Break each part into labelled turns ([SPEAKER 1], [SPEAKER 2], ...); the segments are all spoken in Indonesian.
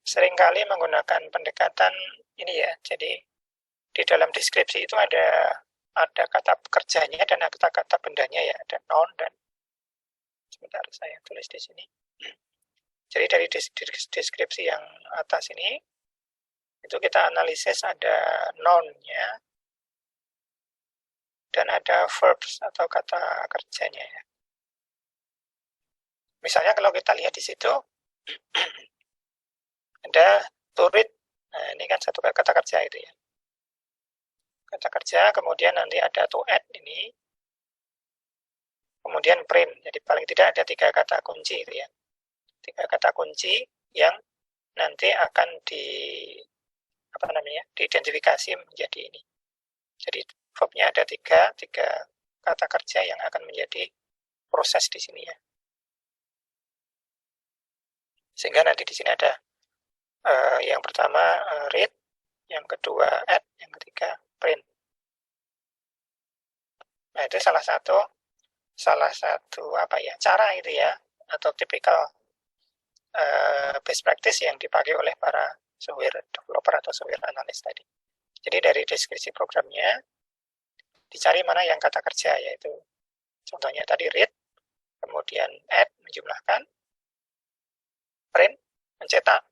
[SPEAKER 1] seringkali menggunakan pendekatan ini ya. Jadi di dalam deskripsi itu ada kata kerjanya dan kata bendanya ya, ada noun dan sebentar saya tulis di sini. Jadi dari deskripsi yang atas ini itu kita analisis ada noun-nya dan ada verbs atau kata kerjanya ya. Misalnya kalau kita lihat di situ ada to read. Nah, ini kan satu kata kerja itu ya. Kata kerja, kemudian nanti ada to add ini. Kemudian print. Jadi paling tidak ada 3 kata kunci itu ya. 3 kata kunci yang nanti akan diidentifikasi menjadi ini. Jadi verbnya ada 3 kata kerja yang akan menjadi proses di sini ya. Sehingga nanti di sini ada yang pertama read, yang kedua add, yang ketiga print. Nah, itu salah satu cara itu ya, atau typical best practice yang dipakai oleh para software developer atau software analyst tadi. Jadi dari deskripsi programnya dicari mana yang kata kerja, yaitu contohnya tadi read, kemudian add menjumlahkan, print mencetak.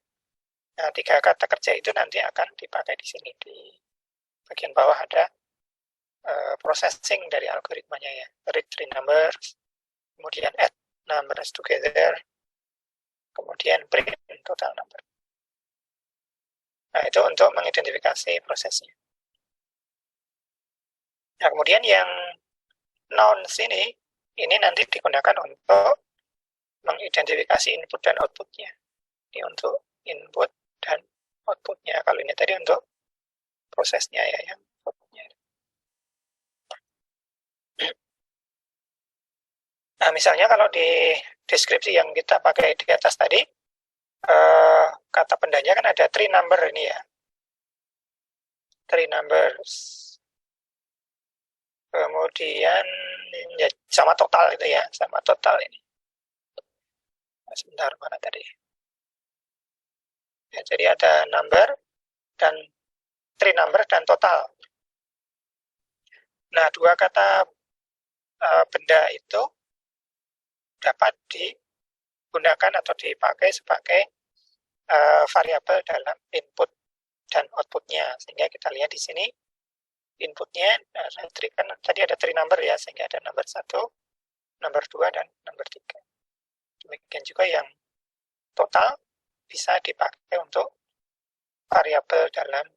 [SPEAKER 1] Nah, 3 kata kerja itu nanti akan dipakai di sini. Di bagian bawah ada processing dari algoritmanya ya. Read 3 numbers, kemudian add numbers together, kemudian print total number. Nah, itu untuk mengidentifikasi prosesnya. Nah, kemudian yang noun sini, ini nanti digunakan untuk mengidentifikasi input dan outputnya. Ini untuk input dan outputnya. Kalau ini tadi untuk prosesnya ya, yang outputnya. Nah, misalnya kalau di deskripsi yang kita pakai di atas tadi, kata bendanya kan ada 3 number ini ya. 3 numbers. Kemudian ya, sama total itu ya, sama total ini. Nah, sebentar, mana tadi? Ya, jadi ada number dan 3 number dan total. Nah, 2 kata benda itu dapat digunakan atau dipakai sebagai variabel dalam input dan outputnya. Sehingga kita lihat di sini inputnya kan tadi ada 3 number ya, sehingga ada number 1, number 2, dan number 3. Demikian juga yang total bisa dipakai untuk variabel dalam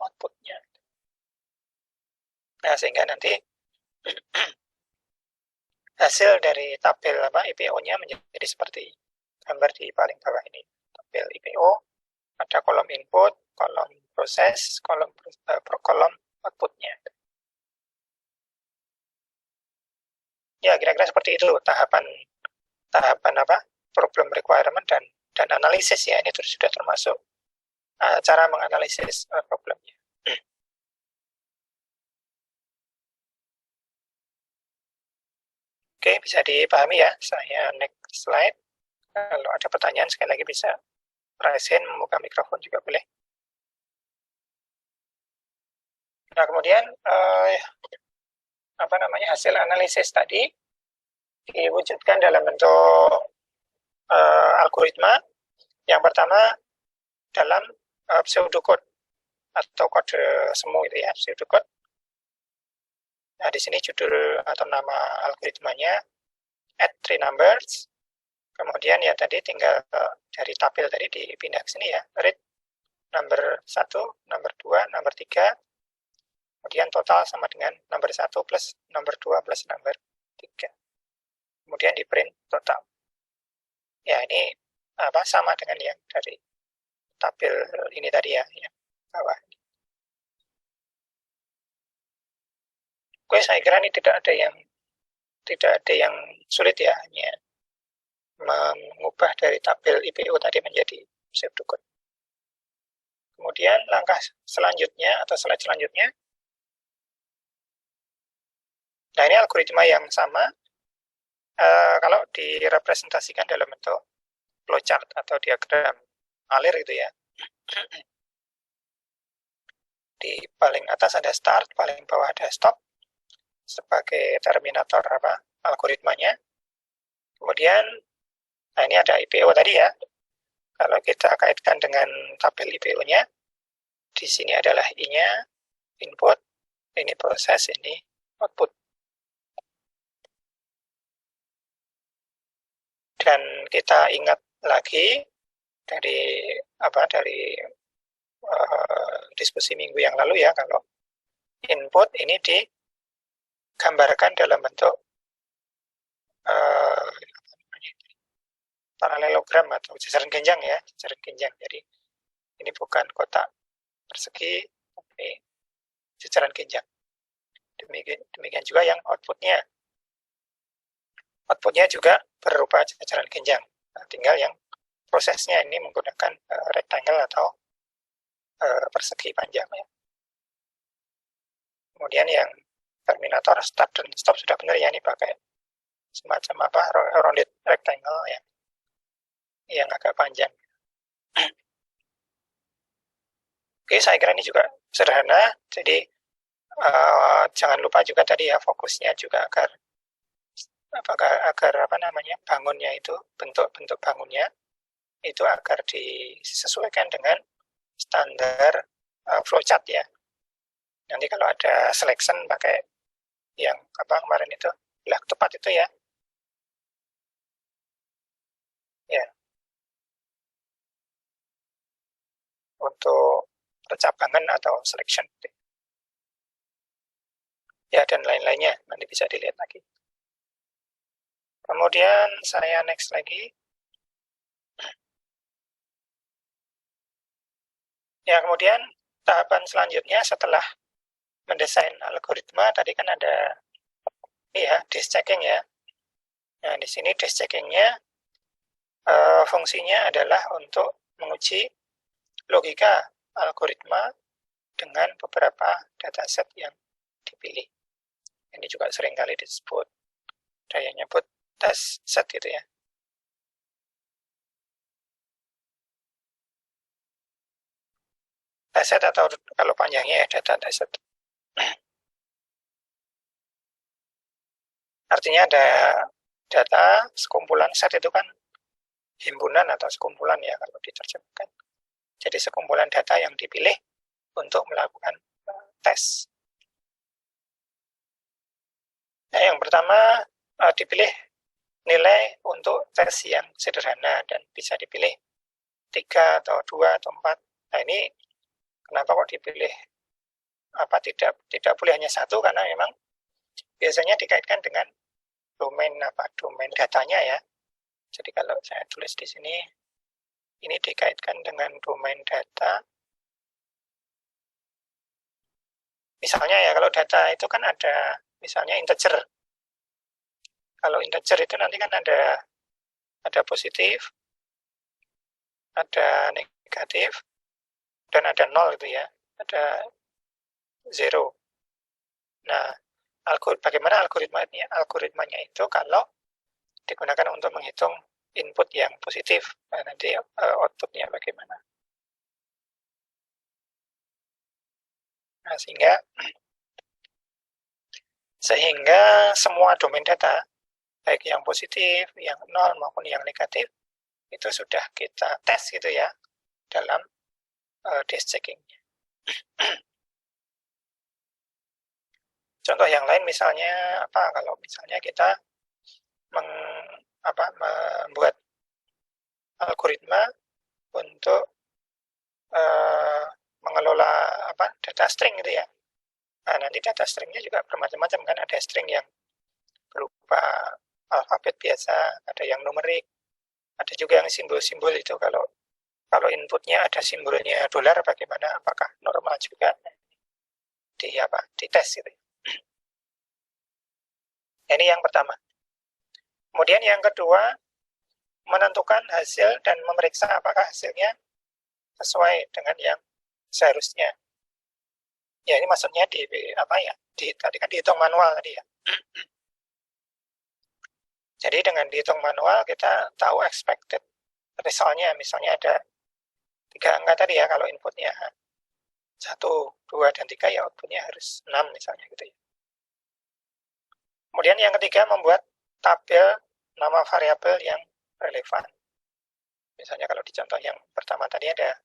[SPEAKER 1] outputnya. Nah, sehingga nanti hasil dari tabel IPO-nya menjadi seperti gambar di paling bawah ini. Tabel IPO, ada kolom input, kolom proses, kolom outputnya. Ya, kira-kira seperti itu tahapan problem requirement dan analisis ya. Ini sudah termasuk cara menganalisis problemnya. Oke, bisa dipahami ya. Saya next slide. Kalau ada pertanyaan sekali lagi bisa raise hand, membuka mikrofon juga boleh. Nah, kemudian hasil analisis tadi diwujudkan dalam bentuk algoritma. Yang pertama dalam pseudocode atau kode semu itu ya, pseudocode. Nah, di sini judul atau nama algoritmanya add 3 numbers. Kemudian ya tadi tinggal dari tabel tadi dipindah ke sini ya, read number 1, number 2, number 3. Kemudian total sama dengan number 1 plus number 2 plus number 3. Kemudian di print total. Ya, ini sama dengan yang dari tabel ini tadi ya, yang bawah. Oke, saya kira ini tidak ada yang sulit ya, hanya mengubah dari tabel IPO tadi menjadi pseudocode. Kemudian langkah selanjutnya atau slide selanjutnya. Nah, ini algoritma yang sama kalau direpresentasikan dalam bentuk flowchart atau diagram mengalir gitu ya. Di paling atas ada start, paling bawah ada stop sebagai terminator algoritmanya. Kemudian, nah ini ada IPO tadi ya. Kalau kita kaitkan dengan tabel IPO-nya, di sini adalah I-nya, input, ini proses, ini output. Dan kita ingat lagi dari diskusi minggu yang lalu ya, kalau input ini digambarkan dalam bentuk paralelogram atau jajaran genjang ya, jajaran genjang. Jadi ini bukan kotak persegi, tapi jajaran genjang. Demikian juga yang outputnya. Outputnya juga berupa jajaran genjang. Nah, tinggal yang prosesnya ini menggunakan rectangle atau persegi panjang ya. Kemudian yang terminator start dan stop sudah benar ya, ini pakai semacam rounded rectangle ya, yang agak panjang. Oke, saya kira ini juga sederhana. Jadi jangan lupa juga tadi ya, fokusnya juga agar bangunnya itu, bentuk-bentuk bangunnya itu agar disesuaikan dengan standar flowchart ya. Nanti kalau ada selection pakai yang kemarin itu, lah tepat itu ya. Ya. Untuk percabangan atau selection. Ya, dan lain-lainnya nanti bisa dilihat lagi. Kemudian saya next lagi. Ya, kemudian tahapan selanjutnya setelah mendesain algoritma, tadi kan ada disk checking ya. Nah, di sini disk checkingnya fungsinya adalah untuk menguji logika algoritma dengan beberapa dataset yang dipilih. Ini juga seringkali disebut, ada yang nyebut test set gitu ya. Dataset atau kalau panjangnya ya dataset. Artinya ada data, sekumpulan set itu kan himpunan atau sekumpulan ya kalau diterjemahkan. Jadi sekumpulan data yang dipilih untuk melakukan tes. Nah, yang pertama dipilih nilai untuk tes yang sederhana dan bisa dipilih 3 atau 2 atau 4. Nah, ini kenapa kok dipilih tidak boleh hanya satu, karena memang biasanya dikaitkan dengan domain datanya ya. Jadi kalau saya tulis di sini, ini dikaitkan dengan domain data. Misalnya ya, kalau data itu kan ada misalnya integer. Kalau integer itu nanti kan ada positif, ada negatif, dan ada 0 gitu ya. Ada 0. Nah, bagaimana algoritmanya? Algoritmanya itu kalau digunakan untuk menghitung input yang positif, nah, nanti outputnya bagaimana. Nah, sehingga semua domain data, baik yang positif, yang 0 maupun yang negatif, itu sudah kita tes gitu ya dalam disk checking-nya. Contoh yang lain misalnya kalau misalnya kita membuat algoritma untuk mengelola data string gitu ya. Nah, nanti data stringnya juga bermacam-macam kan, ada string yang berupa alfabet biasa, ada yang numerik, ada juga yang simbol-simbol. Itu kalau inputnya ada simbolnya dolar, bagaimana, apakah normal juga dites gitu. Ini yang pertama. Kemudian yang kedua, menentukan hasil dan memeriksa apakah hasilnya sesuai dengan yang seharusnya. Ya, ini maksudnya tadi kan dihitung manual tadi ya. Jadi dengan dihitung manual kita tahu expected resultnya, misalnya ada 3 angka tadi ya, kalau inputnya 1, 2, dan 3 ya outputnya harus 6 misalnya gitu ya. Kemudian yang ketiga, membuat tabel nama variabel yang relevan. Misalnya kalau di contoh yang pertama tadi ada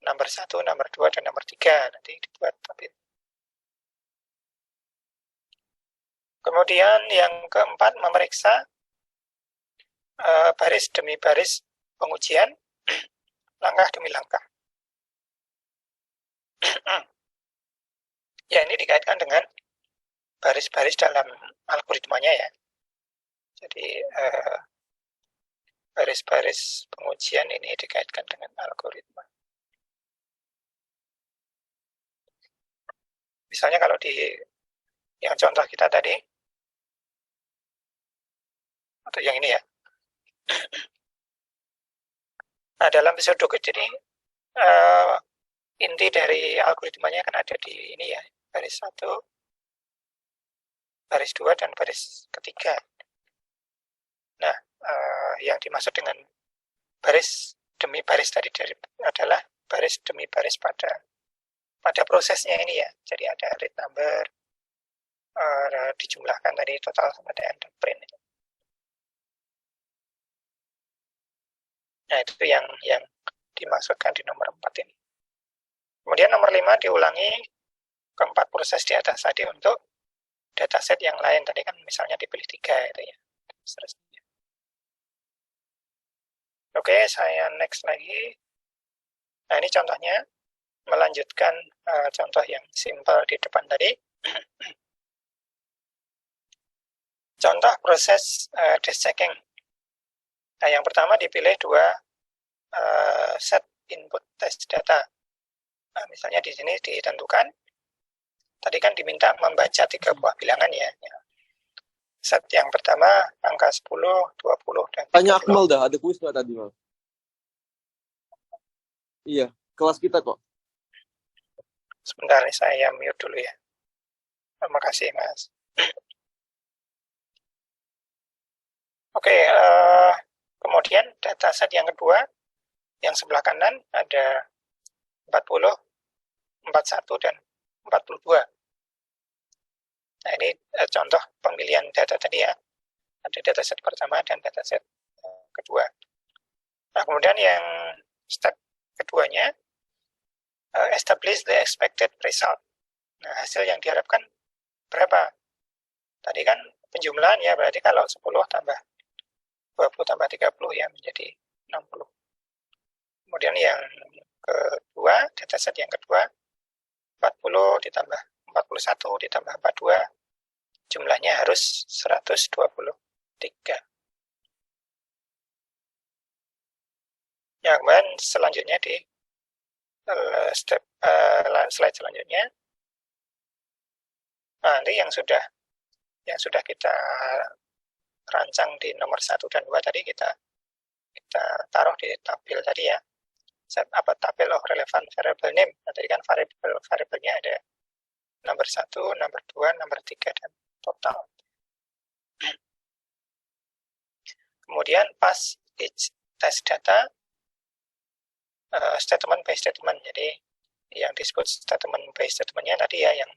[SPEAKER 1] nomor 1, nomor 2, dan nomor 3, nanti dibuat tabel. Kemudian yang keempat, memeriksa baris demi baris pengujian, langkah demi langkah. Ya, ini dikaitkan dengan baris-baris dalam algoritmanya ya. Jadi baris-baris pengujian ini dikaitkan dengan algoritma. Misalnya kalau di yang contoh kita tadi, atau yang ini ya. Nah, dalam pseudocode ini inti dari algoritmanya kan ada di ini ya, baris 1, baris 2, dan baris ketiga. Nah, yang dimaksud dengan baris demi baris tadi adalah baris demi baris pada prosesnya ini ya. Jadi ada read number, dijumlahkan tadi total sama dengan print. Nah, itu yang dimaksudkan di nomor 4 ini. Kemudian nomor 5 diulangi keempat proses di atas tadi untuk dataset yang lain. Tadi kan misalnya dipilih 3 itu ya. Oke, saya next lagi. Nah, ini contohnya melanjutkan contoh yang simple di depan tadi. Contoh proses dash checking. Nah, yang pertama dipilih 2 set input test data. Nah, misalnya di sini ditentukan, tadi kan diminta membaca 3 buah bilangan ya. Set yang pertama angka 10, 20, dan 30.
[SPEAKER 2] Tanya Akmal dah, ada kuis nggak tadi, Mal? Iya, kelas kita kok.
[SPEAKER 1] Sebentar nih, saya mute dulu ya. Terima kasih, Mas. Oke, kemudian dataset yang kedua, yang sebelah kanan ada 40, 41, dan 42. Nah, ini contoh pemilihan data tadi ya. Ada dataset pertama dan dataset kedua. Nah, kemudian yang step keduanya, establish the expected result. Nah, hasil yang diharapkan berapa? Tadi kan penjumlahan ya, berarti kalau 10 tambah 20 tambah 30 ya menjadi 60. Kemudian yang kedua, dataset yang kedua, 40 ditambah 41 ditambah 42, jumlahnya harus 123. Ya, kemudian selanjutnya di slide selanjutnya, nah, nanti yang sudah kita rancang di nomor 1 dan 2 tadi kita taruh di tabel tadi ya. Tabel of relevant variable name. Nah, tadi kan variabelnya ada nomor 1, nomor 2, nomor 3, dan total. Kemudian pass each test data statement by statement. Jadi yang disebut statement by statementnya tadi ya, yang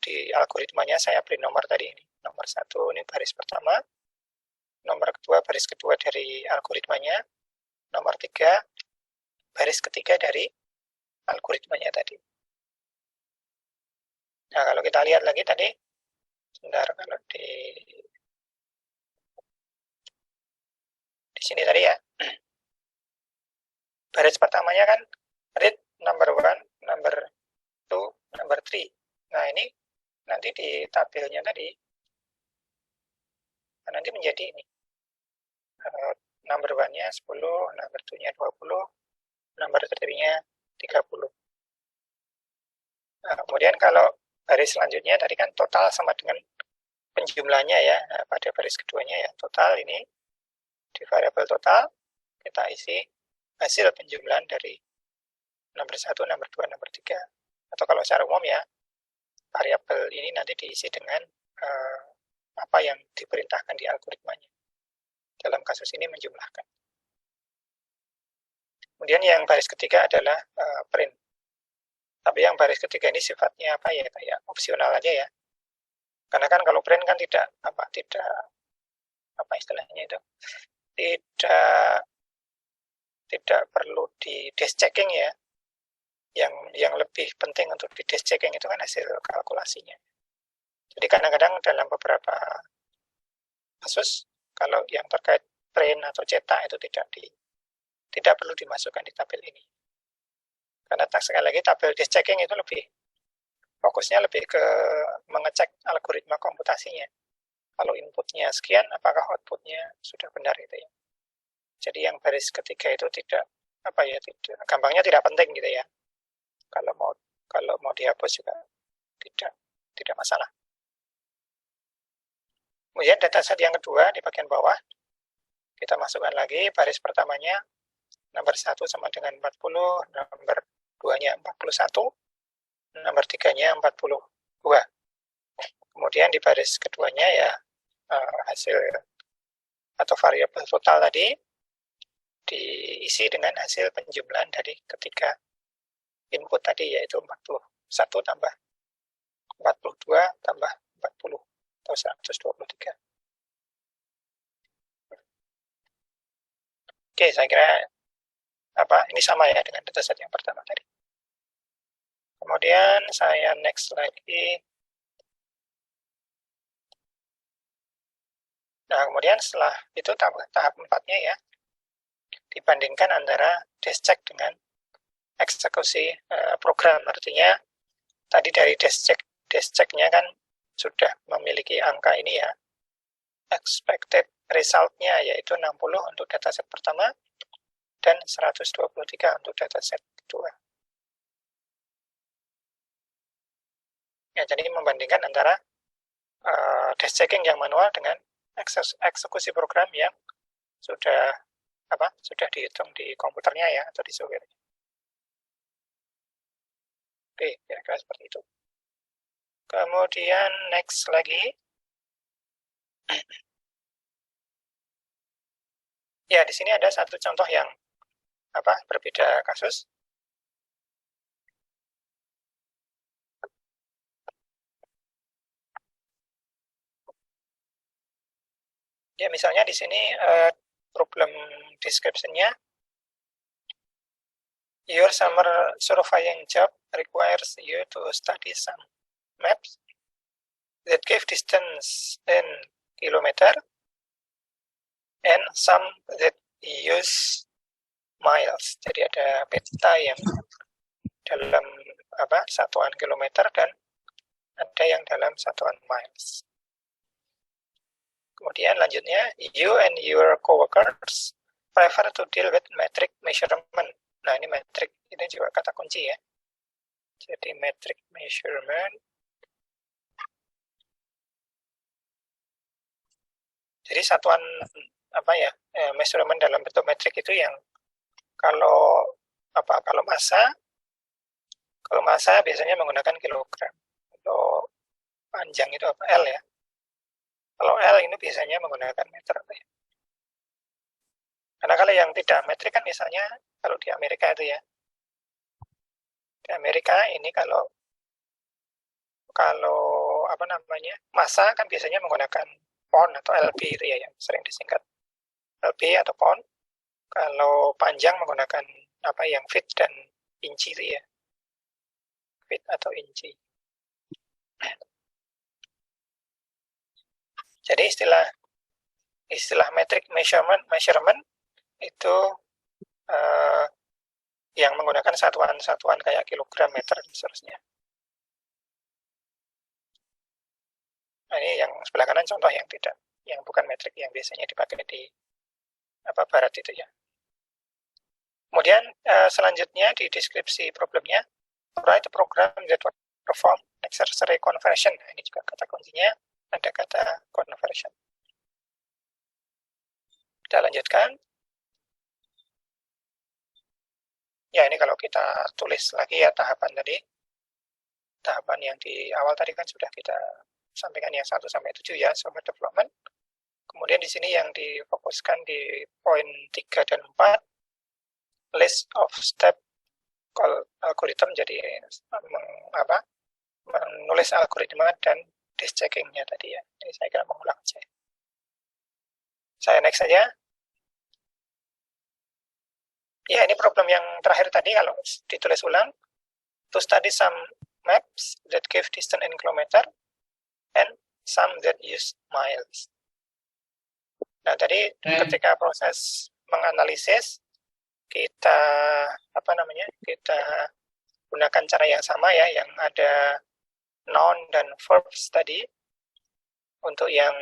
[SPEAKER 1] di algoritmanya saya beri nomor tadi ini. Nomor 1 ini baris pertama, nomor kedua baris kedua dari algoritmanya, nomor 3 baris ketiga dari algoritmanya tadi. Nah, kalau kita lihat lagi tadi, sebentar, kalau di sini tadi ya, baris pertamanya kan read number 1, number 2, number 3. Nah, ini nanti di tabelnya tadi nanti menjadi ini. Number 1-nya 10, number 2-nya 20, number 3-nya 30. Nah, kemudian kalau baris selanjutnya tadi kan total sama dengan penjumlahnya ya. Nah, pada baris keduanya ya total ini di variabel total kita isi hasil penjumlahan dari nomor 1, nomor 2, nomor 3. Atau kalau secara umum ya, variabel ini nanti diisi dengan apa yang diperintahkan di algoritmanya. Dalam kasus ini menjumlahkan. Kemudian yang baris ketiga adalah print. Tapi yang baris ketiga ini sifatnya apa ya, kayak opsional aja ya. Karena kan kalau print kan tidak apa istilahnya itu, tidak perlu di desk checking ya. Yang lebih penting untuk di desk checking itu kan hasil kalkulasinya. Jadi kadang-kadang dalam beberapa kasus kalau yang terkait print atau cetak itu tidak perlu dimasukkan di tabel ini. Karena sekali lagi tabel desk checking itu fokusnya lebih ke mengecek algoritma komputasinya. Kalau inputnya sekian, apakah outputnya sudah benar itu ya. Jadi yang baris ketiga itu tidak gampangnya tidak penting gitu ya. Kalau mau dihapus juga tidak masalah. Kemudian dataset yang kedua di bagian bawah kita masukkan lagi baris pertamanya nomor 1 sama dengan 40, nomor 2-nya 41, nomor 3-nya 42. Kemudian di baris keduanya ya hasil atau variabel total tadi diisi dengan hasil penjumlahan dari ketiga input tadi, yaitu 41 tambah 42 tambah 40 atau 123. Oke, saya kira ini sama ya dengan dataset yang pertama tadi. Kemudian saya next lagi. Nah, kemudian setelah itu tahap 4-nya ya, dibandingkan antara desk check dengan eksekusi program. Artinya tadi dari desk check-nya kan sudah memiliki angka ini ya, expected result-nya yaitu 60 untuk dataset pertama dan 123 untuk dataset kedua. Ya, jadi membandingkan antara desk checking yang manual dengan eksekusi program yang sudah dihitung di komputernya ya, atau di software. Oke, kira-kira seperti itu. Kemudian next lagi. Ya, di sini ada satu contoh yang berbeda kasus. Ya, misalnya di sini problem description-nya, your summer surveying job requires you to study some maps that give distance in kilometer and some that use miles. Jadi ada peta yang dalam satuan kilometer dan ada yang dalam satuan miles. Kemudian lanjutnya, you and your coworkers prefer to deal with metric measurement. Nah, ini metric, ini juga kata kunci ya. Jadi metric measurement. Jadi satuan measurement dalam bentuk metrik itu yang kalau massa biasanya menggunakan kilogram. Kalau panjang itu L ya. Kalau L ini biasanya menggunakan meter. Karena kalau yang tidak metrik kan misalnya kalau di Amerika itu ya. Di Amerika ini kalau massa kan biasanya menggunakan pound atau LB itu ya, yang sering disingkat LB atau pound. Kalau panjang menggunakan yang feet dan inci itu ya. Feet atau inci. Jadi istilah metric measurement itu yang menggunakan satuan-satuan kayak kilogram, meter, dan seterusnya. Nah, ini yang sebelah kanan contoh yang bukan metrik, yang biasanya dipakai di barat itu ya. Kemudian selanjutnya di deskripsi problemnya, write a program that perform necessary conversion. Nah, ini juga kata kuncinya, ada kata conversion. Kita lanjutkan. Ya, ini kalau kita tulis lagi ya tahapan tadi. Tahapan yang di awal tadi kan sudah kita sampaikan yang 1 sampai 7 ya, software development. Kemudian di sini yang difokuskan di poin 3 dan 4 list of step algorithm, jadi menulis algoritma dan disk checkingnya tadi ya. Ini saya kira mengulang saja. Saya next saja. Ya, ini problem yang terakhir tadi kalau ditulis ulang. To study some maps that give distance in kilometer and some that use miles. Nah, tadi ketika proses menganalisis kita kita gunakan cara yang sama ya, yang ada noun dan verbs tadi. Untuk yang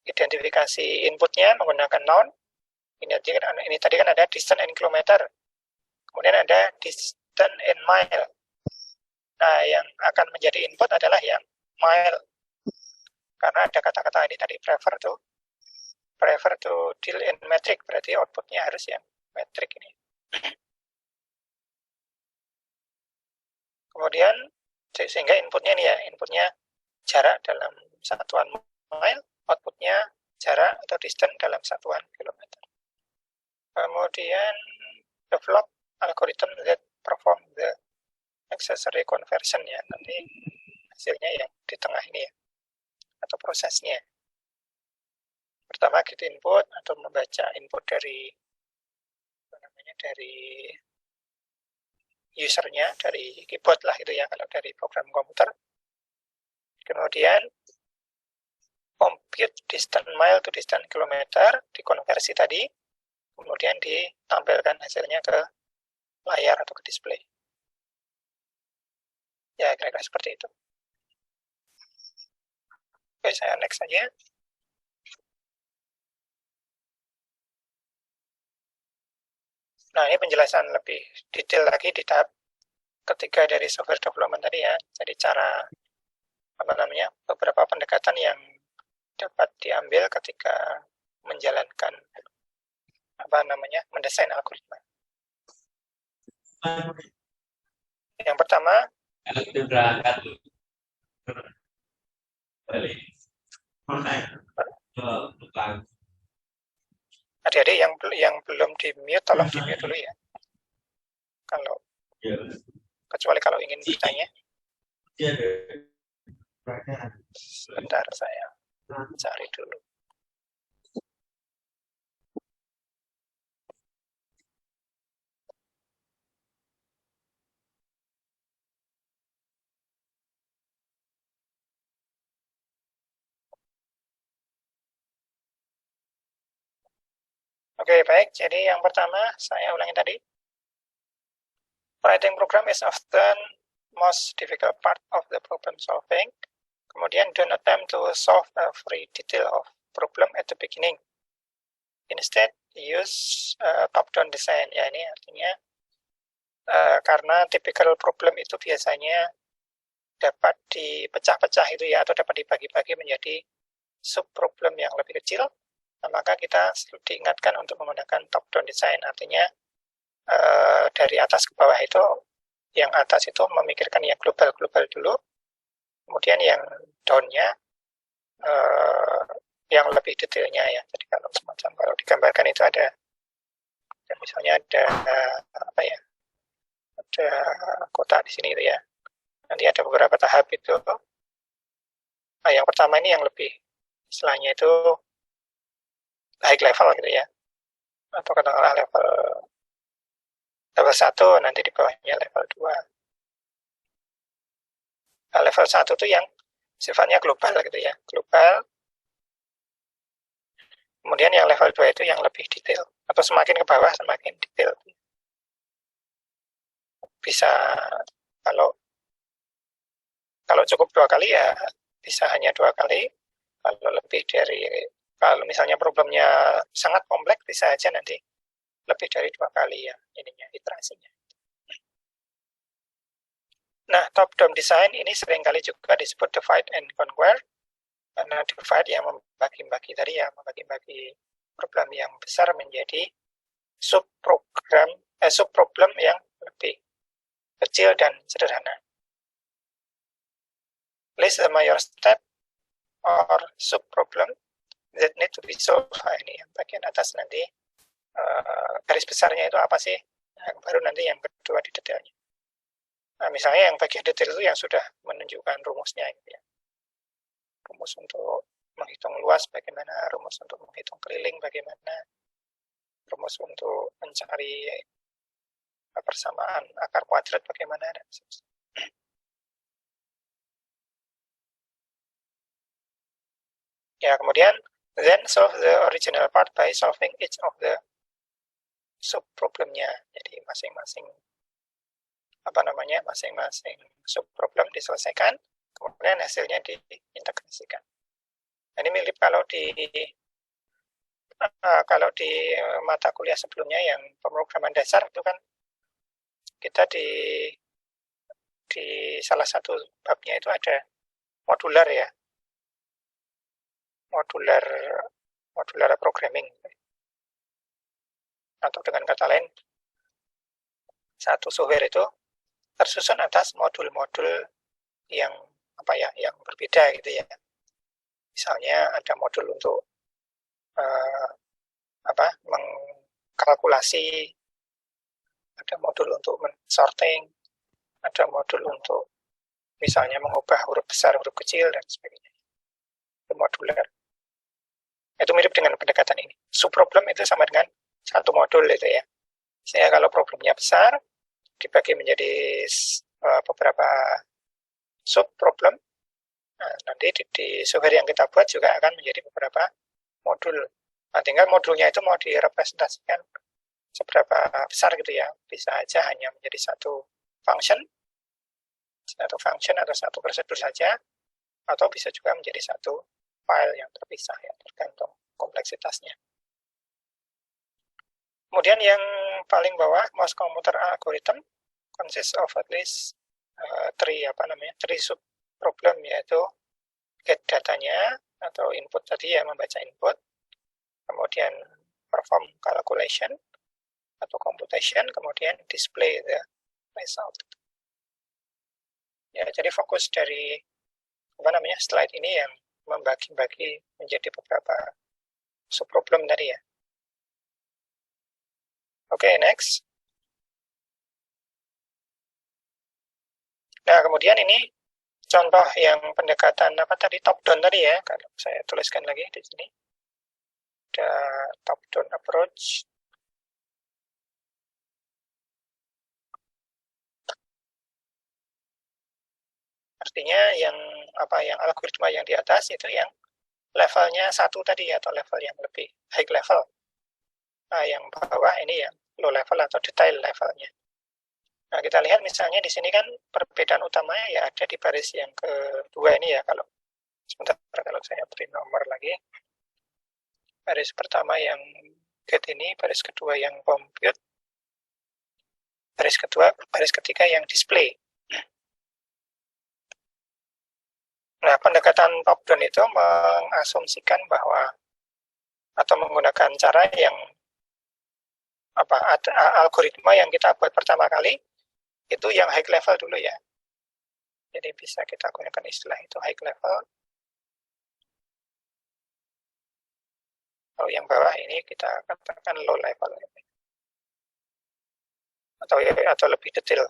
[SPEAKER 1] identifikasi inputnya menggunakan noun, ini tadi kan ada distance in kilometer, kemudian ada distance in mile. Nah, yang akan menjadi input adalah yang mile, karena ada kata-kata ini tadi prefer to deal in metric, berarti outputnya harus yang metric ini. Kemudian sehingga inputnya nih ya, inputnya jarak dalam satuan mile, outputnya jarak atau distance dalam satuan kilometer. Kemudian develop algorithm that perform the necessary conversion ya, nanti hasilnya yang di tengah ini ya, atau prosesnya. Pertama kita input atau membaca input dari usernya, dari keyboard lah itu ya kalau dari program komputer. Kemudian compute distance mile to distance kilometer, dikonversi tadi, kemudian ditampilkan hasilnya ke layar atau ke display. Ya, kira-kira seperti itu. Oke, saya next saja. Nah, ini penjelasan lebih detail lagi di tahap ketiga dari software development tadi ya. Jadi cara beberapa pendekatan yang dapat diambil ketika menjalankan mendesain algoritma. Yang pertama, adik-adik yang belum di mute, tolong di mute dulu ya. Kecuali kalau ingin bertanya. Sebentar, saya cari dulu. Oke, baik. Jadi yang pertama, saya ulangi tadi. Writing program is often most difficult part of the problem solving. Kemudian, don't attempt to solve every detail of problem at the beginning. Instead, use top-down design. Ya, ini artinya karena typical problem itu biasanya dapat dipecah-pecah itu ya, atau dapat dibagi-bagi menjadi sub-problem yang lebih kecil. Nah, maka kita selalu diingatkan untuk menggunakan top-down design. Artinya dari atas ke bawah itu, yang atas itu memikirkan yang global-global dulu, kemudian yang down-nya yang lebih detailnya ya. Jadi kalau digambarkan itu ada misalnya ada ada kotak di sini itu ya. Nanti ada beberapa tahap itu. Nah, yang pertama ini yang lebih istilahnya itu high level gitu ya, atau katakanlah level 1, nanti di bawahnya level 2. Nah, level 1 itu yang sifatnya global gitu ya, global. Kemudian yang level 2 itu yang lebih detail, atau semakin ke bawah semakin detail. Bisa kalau cukup 2 kali ya bisa hanya 2 kali. Kalau misalnya problemnya sangat kompleks, bisa aja nanti lebih dari 2 kali ya iterasinya. Nah, top-down design ini seringkali juga disebut divide and conquer. Karena divide yang membagi-bagi tadi ya, membagi-bagi problem yang besar menjadi sub-problem yang lebih kecil dan sederhana. List the major step or sub-problem that need to be solved. Ini yang bagian atas nanti garis besarnya itu apa sih Nah, baru nanti yang kedua di detailnya. Nah, misalnya yang bagian detail itu yang sudah menunjukkan rumusnya gitu ya. Rumus untuk menghitung luas bagaimana, rumus untuk menghitung keliling bagaimana, rumus untuk mencari persamaan akar kuadrat bagaimana, dan sebagainya. Ya, kemudian then solve the original part by solving each of the sub problemnya. Jadi masing-masing masing-masing sub problem diselesaikan, kemudian hasilnya diintegrasikan. Ini mirip kalau di mata kuliah sebelumnya yang pemrograman dasar itu kan kita di salah satu babnya itu ada modular ya, modular programming, atau dengan kata lain satu software itu tersusun atas modul-modul yang yang berbeda gitu ya. Misalnya ada modul untuk mengkalkulasi, ada modul untuk sorting, ada modul untuk misalnya mengubah huruf besar, huruf kecil, dan sebagainya. Itu modular. Itu mirip dengan pendekatan ini. Subproblem itu sama dengan satu modul itu ya. Sehingga kalau problemnya besar, dibagi menjadi beberapa subproblem, nah, nanti di software yang kita buat juga akan menjadi beberapa modul. Nah, tinggal modulnya itu mau direpresentasikan seberapa besar gitu ya. Bisa aja hanya menjadi satu function atau satu prosedur saja, atau bisa juga menjadi satu file yang terpisah ya, tergantung kompleksitasnya. Kemudian yang paling bawah, most computer algorithm consists of at least three sub problem, yaitu get datanya atau input tadi ya, membaca input, kemudian perform calculation atau computation, kemudian display the result. Ya, jadi fokus dari slide ini yang membagi-bagi menjadi beberapa subproblem tadi ya. Oke, next. Nah, kemudian ini contoh yang pendekatan top down tadi ya. Kalau saya tuliskan lagi di sini. Ada top down approach. Artinya yang algoritma yang di atas itu yang levelnya 1 tadi atau level yang lebih high level. Nah, yang bawah ini yang low level atau detail levelnya. Nah, kita lihat misalnya di sini kan perbedaan utamanya ya ada di baris yang kedua ini ya. Kalau saya beri nomor lagi. Baris pertama yang get ini, baris kedua yang compute, baris ketiga yang display. Nah, pendekatan top down itu mengasumsikan bahwa atau menggunakan cara yang algoritma yang kita buat pertama kali itu yang high level dulu ya. Jadi bisa kita gunakan istilah itu high level. Kalau yang bawah ini kita katakan low level atau lebih detail.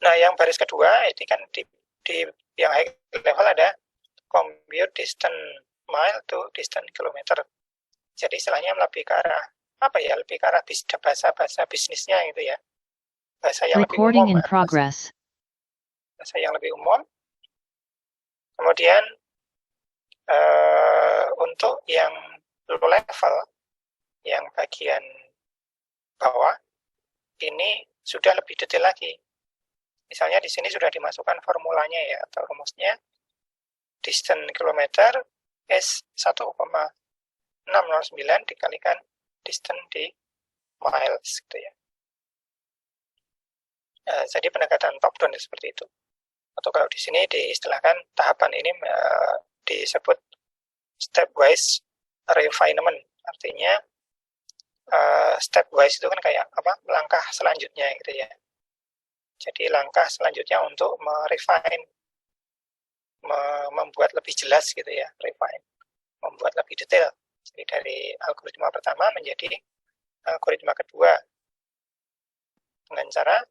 [SPEAKER 1] Nah, yang baris kedua ini kan di yang high level ada compute distance mile to distance kilometer. Jadi istilahnya lebih ke arah lebih ke arah bahasa bisnisnya gitu ya. Bahasa yang
[SPEAKER 3] Recording
[SPEAKER 1] lebih umum.
[SPEAKER 3] in progress.
[SPEAKER 1] Bahasa yang lebih umum. Kemudian untuk yang low level, yang bagian bawah, ini sudah lebih detail lagi. Misalnya di sini sudah dimasukkan formulanya ya, atau rumusnya. Distance kilometer is 1,609 dikalikan distance di miles gitu ya. Jadi pendekatan top down seperti itu. Atau kalau di sini diistilahkan tahapan ini disebut stepwise refinement. Artinya stepwise itu kan kayak langkah selanjutnya gitu ya. Jadi langkah selanjutnya untuk merefine, membuat lebih jelas gitu ya, refine, membuat lebih detail Jadi dari algoritma pertama menjadi algoritma kedua dengan cara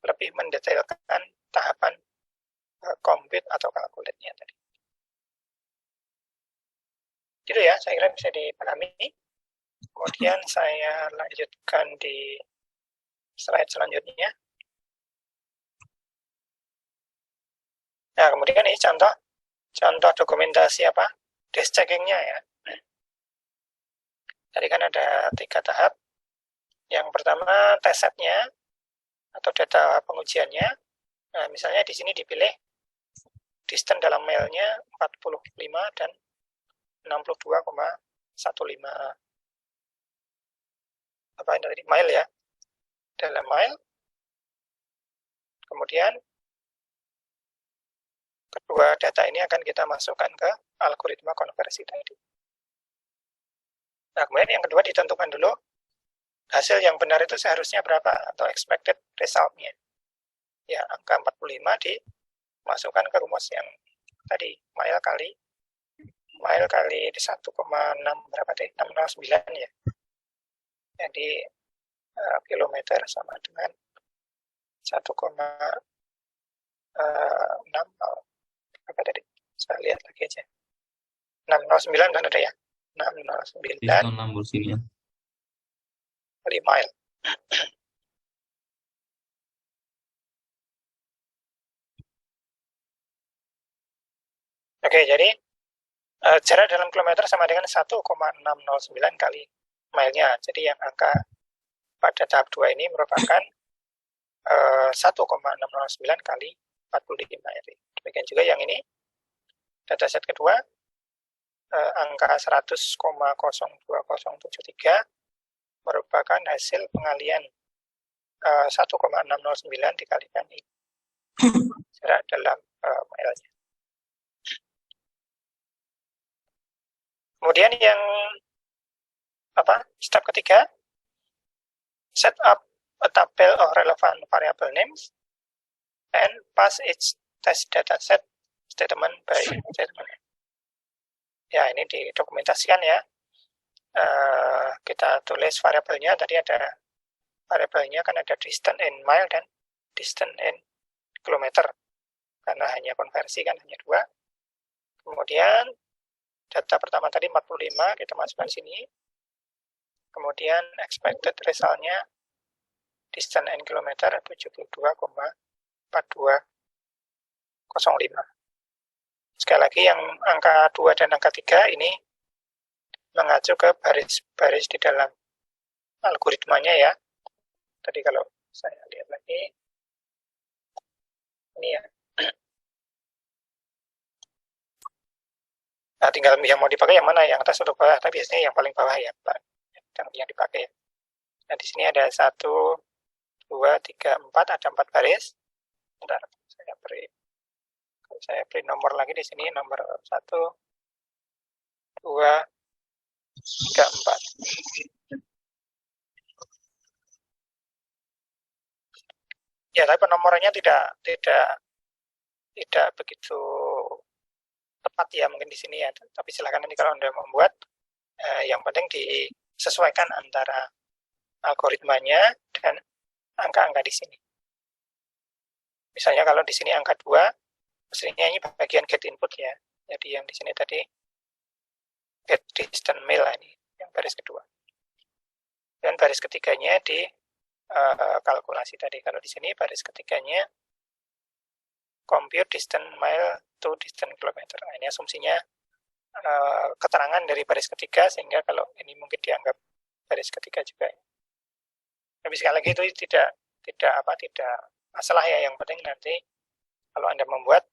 [SPEAKER 1] lebih mendetailkan tahapan compute atau calculate-nya tadi. Gitu ya, saya kira bisa dipahami. Kemudian saya lanjutkan di slide selanjutnya. Nah, kemudian ini contoh dokumentasi apa? Disk checking-nya ya. Tadi kan ada 3 tahap. Yang pertama test set-nya atau data pengujiannya. Nah, misalnya di sini dipilih distance dalam mailnya 45 dan 62,15 apa ini tadi mile ya, dalam mile. Kemudian kedua data ini akan kita masukkan ke algoritma konversi tadi. Nah, kemudian yang kedua ditentukan dulu hasil yang benar itu seharusnya berapa atau expected result-nya. Ya, angka 45 dimasukkan ke rumus yang tadi mile kali 1,6 berapa tadi? 609 ya. Jadi kilometer sama dengan 1,6 apa tadi? Saya lihat lagi aja. 609 kan ada ya? 609 kali mile. Oke, jadi jarak dalam kilometer sama dengan 1,609 kali mile-nya. Jadi yang angka pada tahap 2 ini merupakan 1,609 kali 45. Demikian juga yang ini, dataset kedua, angka 100,02073 merupakan hasil pengalian 1,609 dikalikan ini jarak dalam mile-nya. Kemudian yang step ketiga, set up a table of relevant variable names and pass its test dataset statement by statement. Ya, ini didokumentasikan ya. Kita tulis variabelnya, tadi ada variabelnya kan ada distance in mile dan distance in kilometer. Karena hanya konversi kan hanya 2. Kemudian data pertama tadi 45 kita masukkan sini. Kemudian expected result-nya distance in kilometer 72,4205. Sekali lagi yang angka 2 dan angka 3 ini mengacu ke baris-baris di dalam algoritmanya ya. Tadi kalau saya lihat lagi ini ya. Nah, tinggal yang mau dipakai yang mana, yang atas atau bawah, tapi biasanya yang paling bawah ya, Pak, yang dipakai. Nah, di sini ada 1, 2, 3, 4, ada 4 baris. Bentar, saya beri nomor lagi di sini, nomor 1, 2, 3, 4. Ya, tapi penomorannya tidak begitu tepat ya mungkin di sini ya, tapi silakan nanti kalau Anda membuat, yang penting disesuaikan antara algoritmanya dan angka-angka di sini. Misalnya kalau di sini angka 2, mestinya ini bagian get input ya. Jadi yang di sini tadi get distance mail ini, yang baris kedua. Dan baris ketiganya di kalkulasi tadi. Kalau di sini baris ketiganya compute distance mile to distance kilometer. Nah, ini asumsinya keterangan dari baris ketiga, sehingga kalau ini mungkin dianggap baris ketiga juga. Tapi sekali lagi itu tidak masalah ya. Yang penting nanti kalau Anda membuat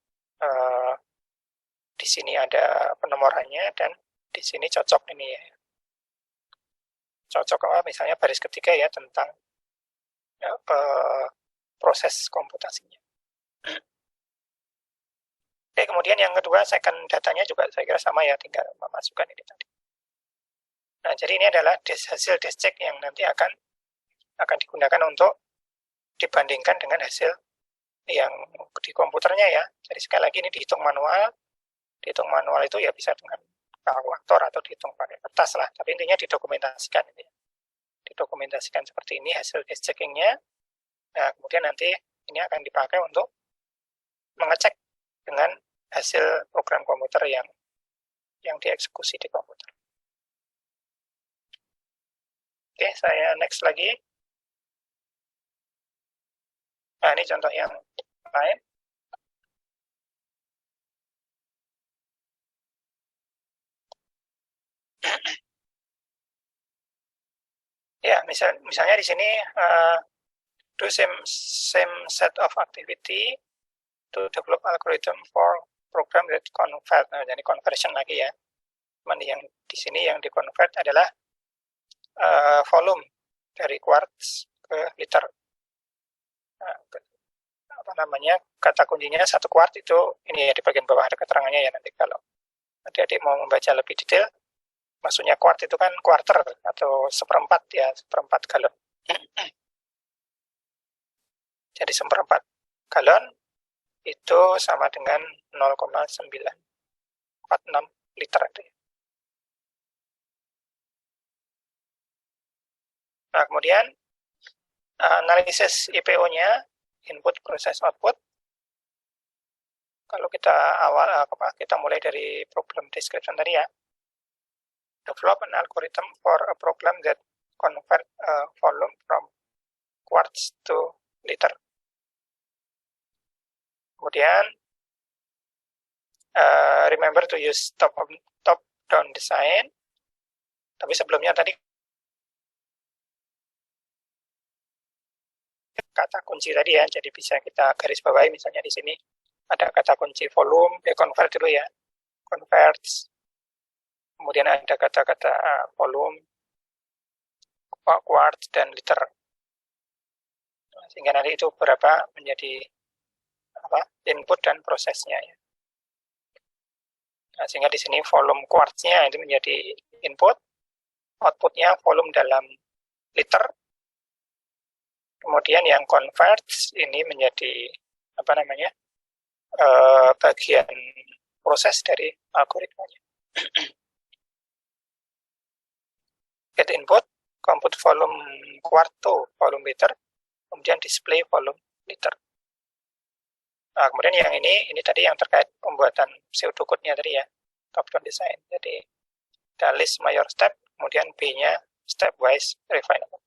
[SPEAKER 1] di sini ada penomorannya dan di sini cocok ini ya. Cocok misalnya baris ketiga ya tentang proses komputasinya. Oke, kemudian yang kedua, second datanya juga saya kira sama ya, tinggal memasukkan ini tadi. Nah, jadi ini adalah hasil disk check yang nanti akan digunakan untuk dibandingkan dengan hasil yang di komputernya ya. Jadi sekali lagi ini dihitung manual. Dihitung manual itu ya bisa dengan kalkulator atau dihitung pakai kertas lah, tapi intinya didokumentasikan. Didokumentasikan seperti ini hasil case checkingnya. Nah, kemudian nanti ini akan dipakai untuk mengecek dengan hasil program komputer yang dieksekusi di komputer. Oke, saya next lagi. Nah, ini contoh yang lain. Ya, misalnya di sini do same set of activity to develop algorithm for program that convert. Nah, jadi conversion lagi ya. Cuman yang di sini yang di convert adalah volume dari quarts ke liter. Nah, apa namanya, kata kuncinya 1 quart itu ini ya, di bagian bawah ada keterangannya ya, nanti kalau adik-adik mau membaca lebih detail. Maksudnya quart itu kan quarter atau seperempat ya, seperempat galon. Jadi seperempat galon itu sama dengan 0,946 liter. Nah, kemudian analisis IPO-nya, input process output. Kalau kita kita mulai dari problem description tadi ya. Develop an algorithm for a program that convert volume from quarts to liter. Kemudian remember to use top-down design. Tapi sebelumnya tadi kata kunci tadi ya, jadi bisa kita garis bawahi. Misalnya di sini ada kata kunci volume, convert dulu ya, converts. Kemudian ada kata-kata volume, quarts, dan liter. Sehingga nanti itu berapa menjadi input dan prosesnya ya. Nah, sehingga di sini volume quartsnya itu menjadi input, outputnya volume dalam liter. Kemudian yang converts ini menjadi bagian proses dari algoritmanya. Get input, compute volume quart to volume liter, kemudian display volume liter. Nah, kemudian yang ini tadi yang terkait pembuatan pseudocode-nya tadi ya, top-down design. Jadi ada list major step, kemudian B-nya stepwise refinement.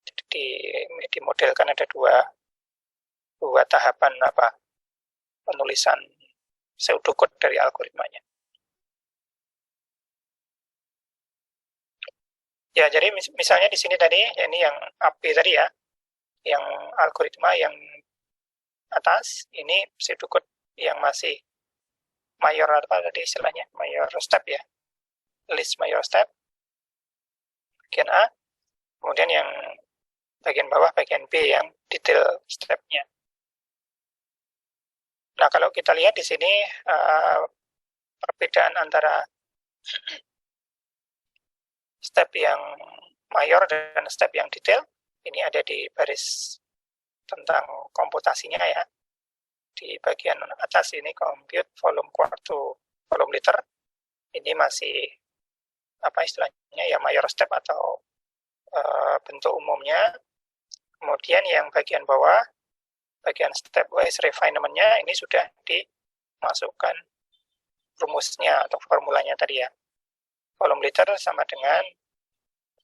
[SPEAKER 1] Jadi dimodelkan ada dua tahapan penulisan pseudocode dari algoritmanya. Ya, jadi misalnya di sini tadi, ya ini yang AP tadi ya, yang algoritma yang atas, ini pseudocode yang masih mayor tadi istilahnya, mayor step ya, list mayor step, bagian A, kemudian yang bagian bawah, bagian B yang detail stepnya. Nah, kalau kita lihat di sini perbedaan antara step yang mayor dan step yang detail, ini ada di baris tentang komputasinya ya. Di bagian atas ini compute volume quart to volume liter, ini masih istilahnya ya mayor step atau bentuk umumnya. Kemudian yang bagian bawah, bagian stepwise refinement-nya ini sudah dimasukkan rumusnya atau formulanya tadi ya. Volume liter sama dengan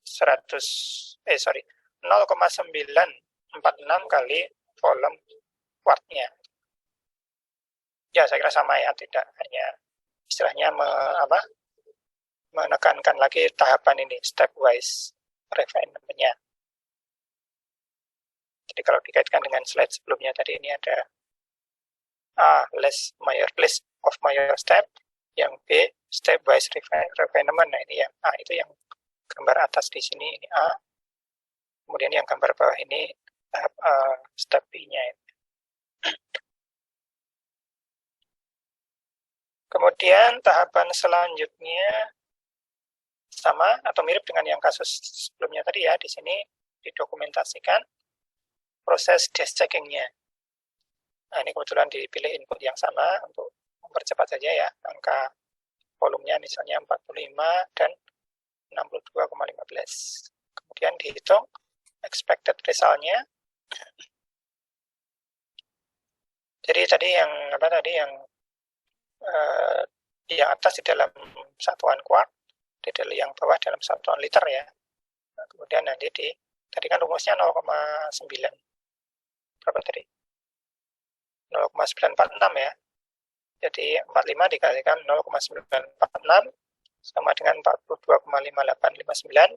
[SPEAKER 1] 0,946 kali volume quartnya. Ya, saya kira sama ya, tidak hanya istilahnya menekankan lagi tahapan ini, stepwise refinement-nya. Jadi kalau dikaitkan dengan slide sebelumnya tadi, ini ada A, list of major step, yang B, stepwise refinement. Nah, ini yang A, itu yang gambar atas di sini, ini A. Kemudian yang gambar bawah ini tahap step B-nya. Kemudian tahapan selanjutnya sama atau mirip dengan yang kasus sebelumnya tadi ya, di sini didokumentasikan proses desk checking-nya. Nah, ini kebetulan dipilih input yang sama untuk mempercepat saja ya, angka volumenya misalnya 45 dan 62,15. Kemudian dihitung expected result-nya. Jadi tadi yang yang atas di dalam satuan kuart, yang bawah dalam satuan liter ya. Nah, kemudian nanti tadi kan rumusnya 0,9. Berapa tadi? 0,946 ya. Jadi 45 dikalikan 0,946 sama dengan 42,5859.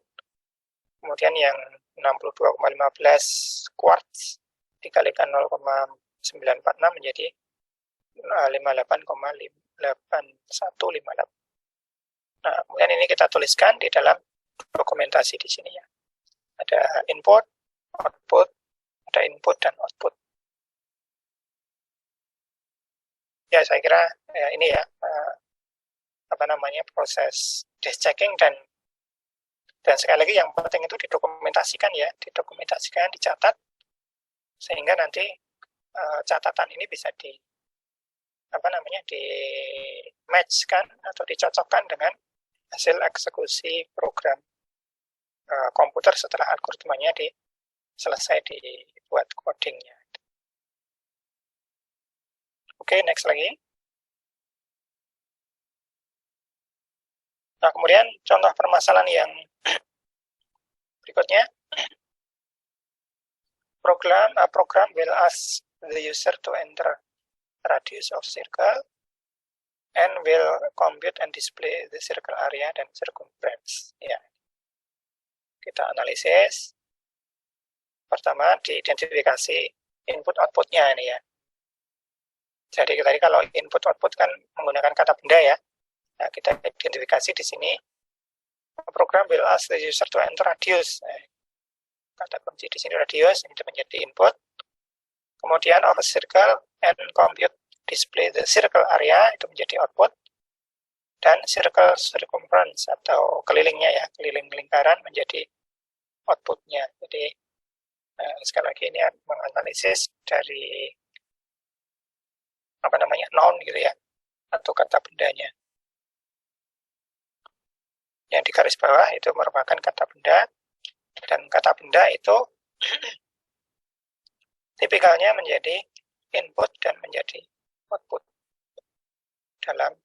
[SPEAKER 1] Kemudian yang 62,15 quarts dikalikan 0,946 menjadi 58,8158. Nah, kemudian ini kita tuliskan di dalam dokumentasi di sini ya. Ada input, output, ada input dan output. Ya, saya kira ini ya proses desk checking dan sekali lagi yang penting itu didokumentasikan ya, dicatat sehingga nanti catatan ini bisa di matchkan atau dicocokkan dengan hasil eksekusi program komputer setelah algoritmanya selesai dibuat codingnya. Oke, next lagi. Nah, kemudian contoh permasalahan yang berikutnya. Program will ask the user to enter radius of circle and will compute and display the circle area dan circumference. Ya. Kita analisis. Pertama diidentifikasi input outputnya ini ya. Jadi tadi kalau input output kan menggunakan kata benda ya. Nah, kita identifikasi di sini program will ask the user to enter radius. Nah, kata kunci di sini radius, ini menjadi input. Kemudian of a circle and compute display the circle area, itu menjadi output. Dan circle circumference atau kelilingnya ya, keliling lingkaran menjadi outputnya. Jadi sekali lagi ini menganalisis dari noun gitu ya, atau kata bendanya. Yang di garis bawah itu merupakan kata benda. Dan kata benda itu tipikalnya menjadi input dan menjadi output dalam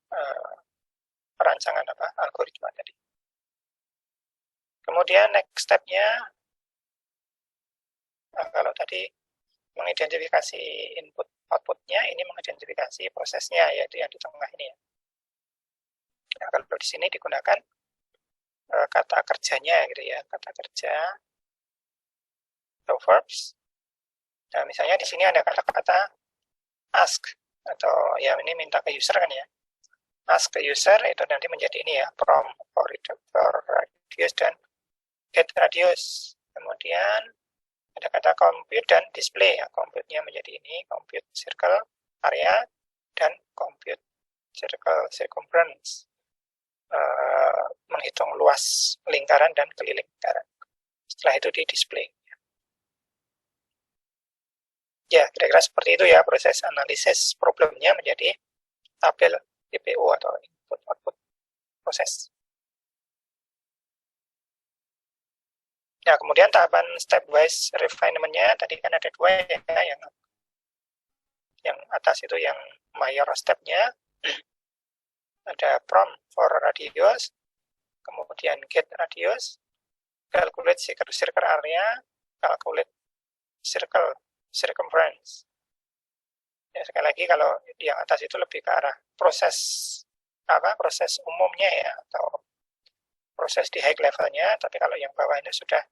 [SPEAKER 1] perancangan algoritma tadi. Kemudian next step-nya, kalau tadi mengidentifikasi input output-nya, ini mengidentifikasi prosesnya, yaitu yang di tengah ini ya. Nah, kalau di sini digunakan kata kerjanya gitu ya, kata kerja atau verbs. Nah, misalnya di sini ada kata-kata ask atau ya ini minta ke user kan ya. Ask ke user itu nanti menjadi ini ya, from, for radius dan get radius. Kemudian ada kata compute dan display ya, compute-nya menjadi ini, compute circle area dan compute circle circumference. Menghitung luas lingkaran dan keliling lingkaran. Setelah itu di display. Ya, kira-kira seperti itu ya proses analisis problemnya menjadi tabel DPO atau input-output proses. Nah, kemudian tahapan stepwise refinement-nya tadi kan ada dua ya, yang atas itu yang mayor step-nya. Ada prompt for radius, kemudian get radius, calculate circle area, calculate circle circumference. Ya, sekali lagi kalau yang atas itu lebih ke arah proses umumnya ya, atau proses di high levelnya, tapi kalau yang bawah ini sudah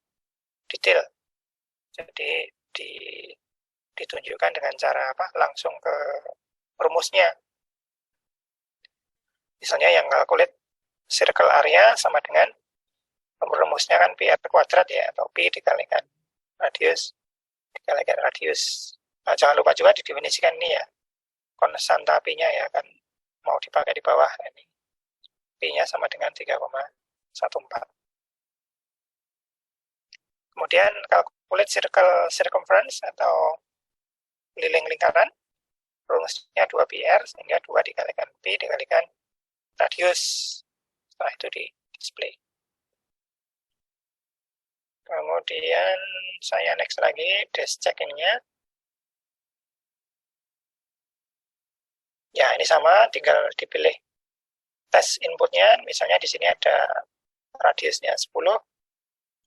[SPEAKER 1] detail. Jadi ditunjukkan dengan cara langsung ke rumusnya. Misalnya yang calculate circle area sama dengan rumusnya kan pi r kuadrat ya, atau pi dikalikan radius dikalikan radius. Nah, jangan lupa juga didefinisikan ini ya, konstanta pi-nya ya, kan mau dipakai di bawah ini. Pi-nya sama dengan 3,14. Kemudian calculate circle circumference atau keliling lingkaran. Rumusnya 2 pi r, sehingga 2 dikalikan pi dikalikan radius. Setelah itu di display. Kemudian saya next lagi dash checkingnya. Ya, ini sama, tinggal dipilih test inputnya. Misalnya di sini ada radiusnya 10,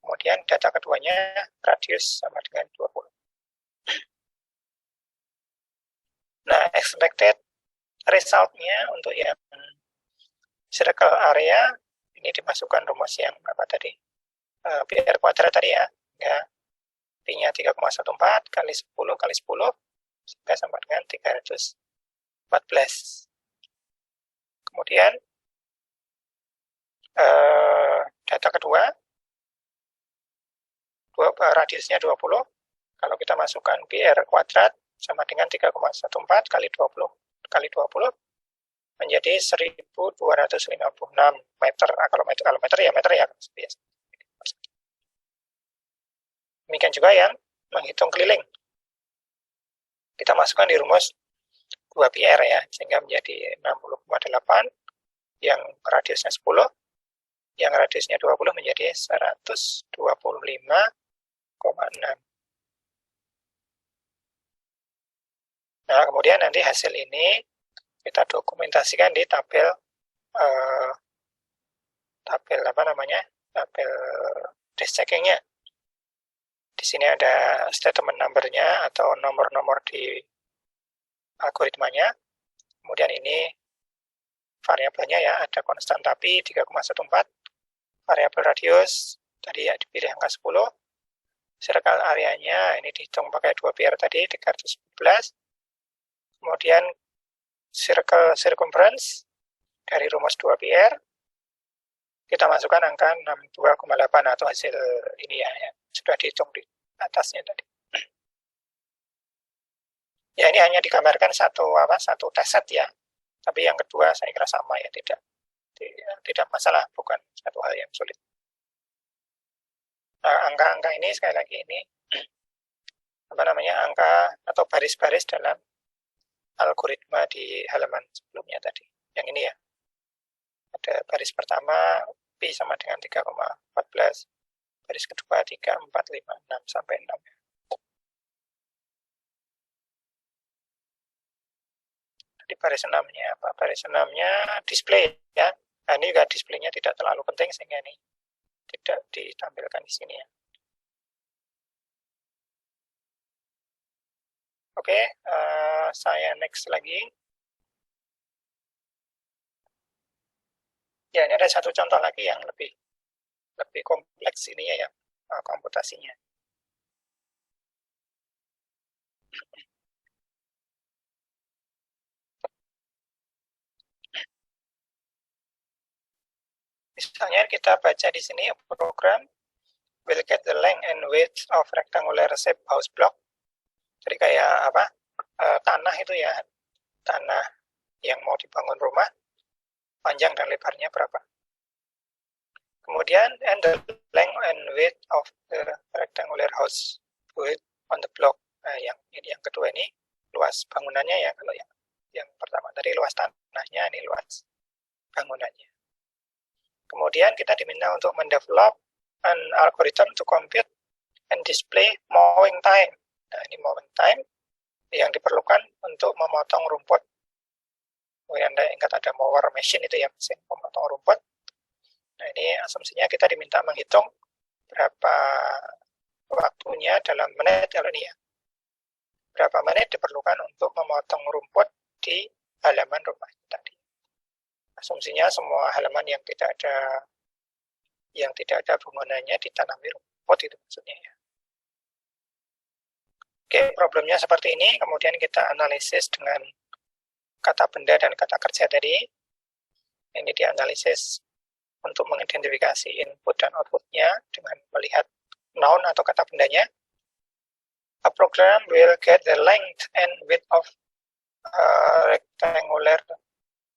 [SPEAKER 1] kemudian data keduanya radius sama dengan 20. Nah, expected result-nya untuk yang circle area, ini dimasukkan rumus yang apa tadi? PR kuadrat tadi ya. P-nya 3,14 kali 10 kali 10, sehingga sama dengan 314. Kemudian, data kedua, radiusnya 20. Kalau kita masukkan PR kuadrat sama dengan 3,14 kali 20 kali 20 menjadi 1256 meter. Kalau meter ya meter ya. Demikian juga yang menghitung keliling. Kita masukkan di rumus 2 PR ya, sehingga menjadi 60,8, yang radiusnya 10, yang radiusnya 20 menjadi 125,6. Nah, kemudian nanti hasil ini kita dokumentasikan di tabel tabel dash checkingnya. Di sini ada statement number-nya atau nomor-nomor di algoritmanya. Kemudian ini variabelnya ya, ada konstan tapi 3,14, variabel radius tadi ya dipilih angka 10, circle area-nya ini dihitung pakai 2 PR tadi 314, kemudian circle circumference dari rumus 2 PR kita masukkan angka 62,8 atau hasil ini ya, sudah dihitung di atasnya tadi. Ya, ini hanya digambarkan satu tes set ya. Tapi yang kedua saya kira sama ya, tidak masalah, bukan satu hal yang sulit. Nah, angka-angka ini sekali lagi ini angka atau baris-baris dalam algoritma di halaman sebelumnya tadi. Yang ini ya. Ada baris pertama P sama dengan 3,14. Baris kedua 3, 4, 5, 6 sampai 6. Di baris 6-nya apa? Baris 6-nya display ya. Nah, ini juga displaynya tidak terlalu penting sehingga ini tidak ditampilkan di sini ya. Oke, saya next lagi. Ya, ini ada satu contoh lagi yang lebih kompleks ininya ya, komputasinya. Misalnya kita baca di sini program will get the length and width of rectangular shape house block. Jadi kayak apa? Tanah itu ya, tanah yang mau dibangun rumah, panjang dan lebarnya berapa. Kemudian and the length and width of the rectangular house width on the block. Nah, yang kedua ini luas bangunannya ya, kalau yang pertama tadi luas tanahnya, ini luas bangunannya. Kemudian kita diminta untuk mendevelop an algorithm to compute and display mowing time. Nah, ini mowing time yang diperlukan untuk memotong rumput. Kemudian ingat ada mower machine itu ya, mesin memotong rumput. Nah, ini asumsinya kita diminta menghitung berapa waktunya dalam menit kalau ini ya. Berapa menit diperlukan untuk memotong rumput di halaman rumah tadi. Asumsinya semua halaman yang tidak ada bangunannya ditanami rumput itu maksudnya ya. Oke, problemnya seperti ini. Kemudian kita analisis dengan kata benda dan kata kerja tadi. Ini dianalisis untuk mengidentifikasi input dan outputnya dengan melihat noun atau kata bendanya. A program will get the length and width of rectangular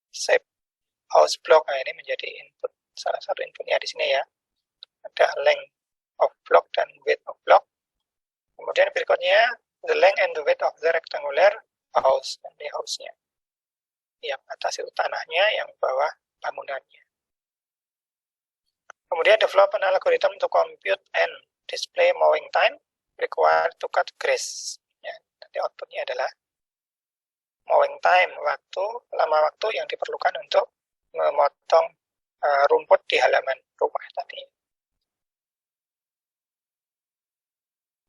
[SPEAKER 1] shape house block. Nah, ini menjadi input, salah satu inputnya di sini ya. Ada length of block dan width of block. Kemudian berikutnya the length and the width of the rectangular house, dan di house-nya. Yang atas itu tanahnya, yang bawah bangunannya. Kemudian develop an algorithm to compute and display mowing time required to cut grass. Ya, nanti outputnya adalah mowing time, lama waktu yang diperlukan untuk memotong rumput di halaman rumah tadi.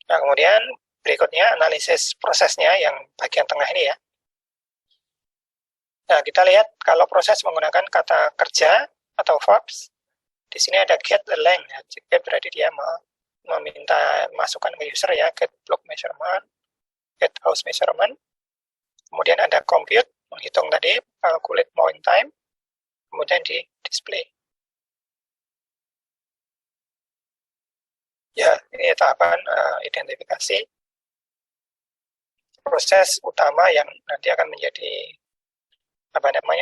[SPEAKER 1] Nah, kemudian berikutnya analisis prosesnya yang bagian tengah ini ya. Nah, kita lihat kalau proses menggunakan kata kerja atau verbs, di sini ada get the length. Ya. Get berarti dia meminta masukan ke user ya, get block measurement, get house measurement. Kemudian ada compute, menghitung tadi, calculate mowing time, kemudian di display. Ya, ini tahapan identifikasi proses utama yang nanti akan menjadi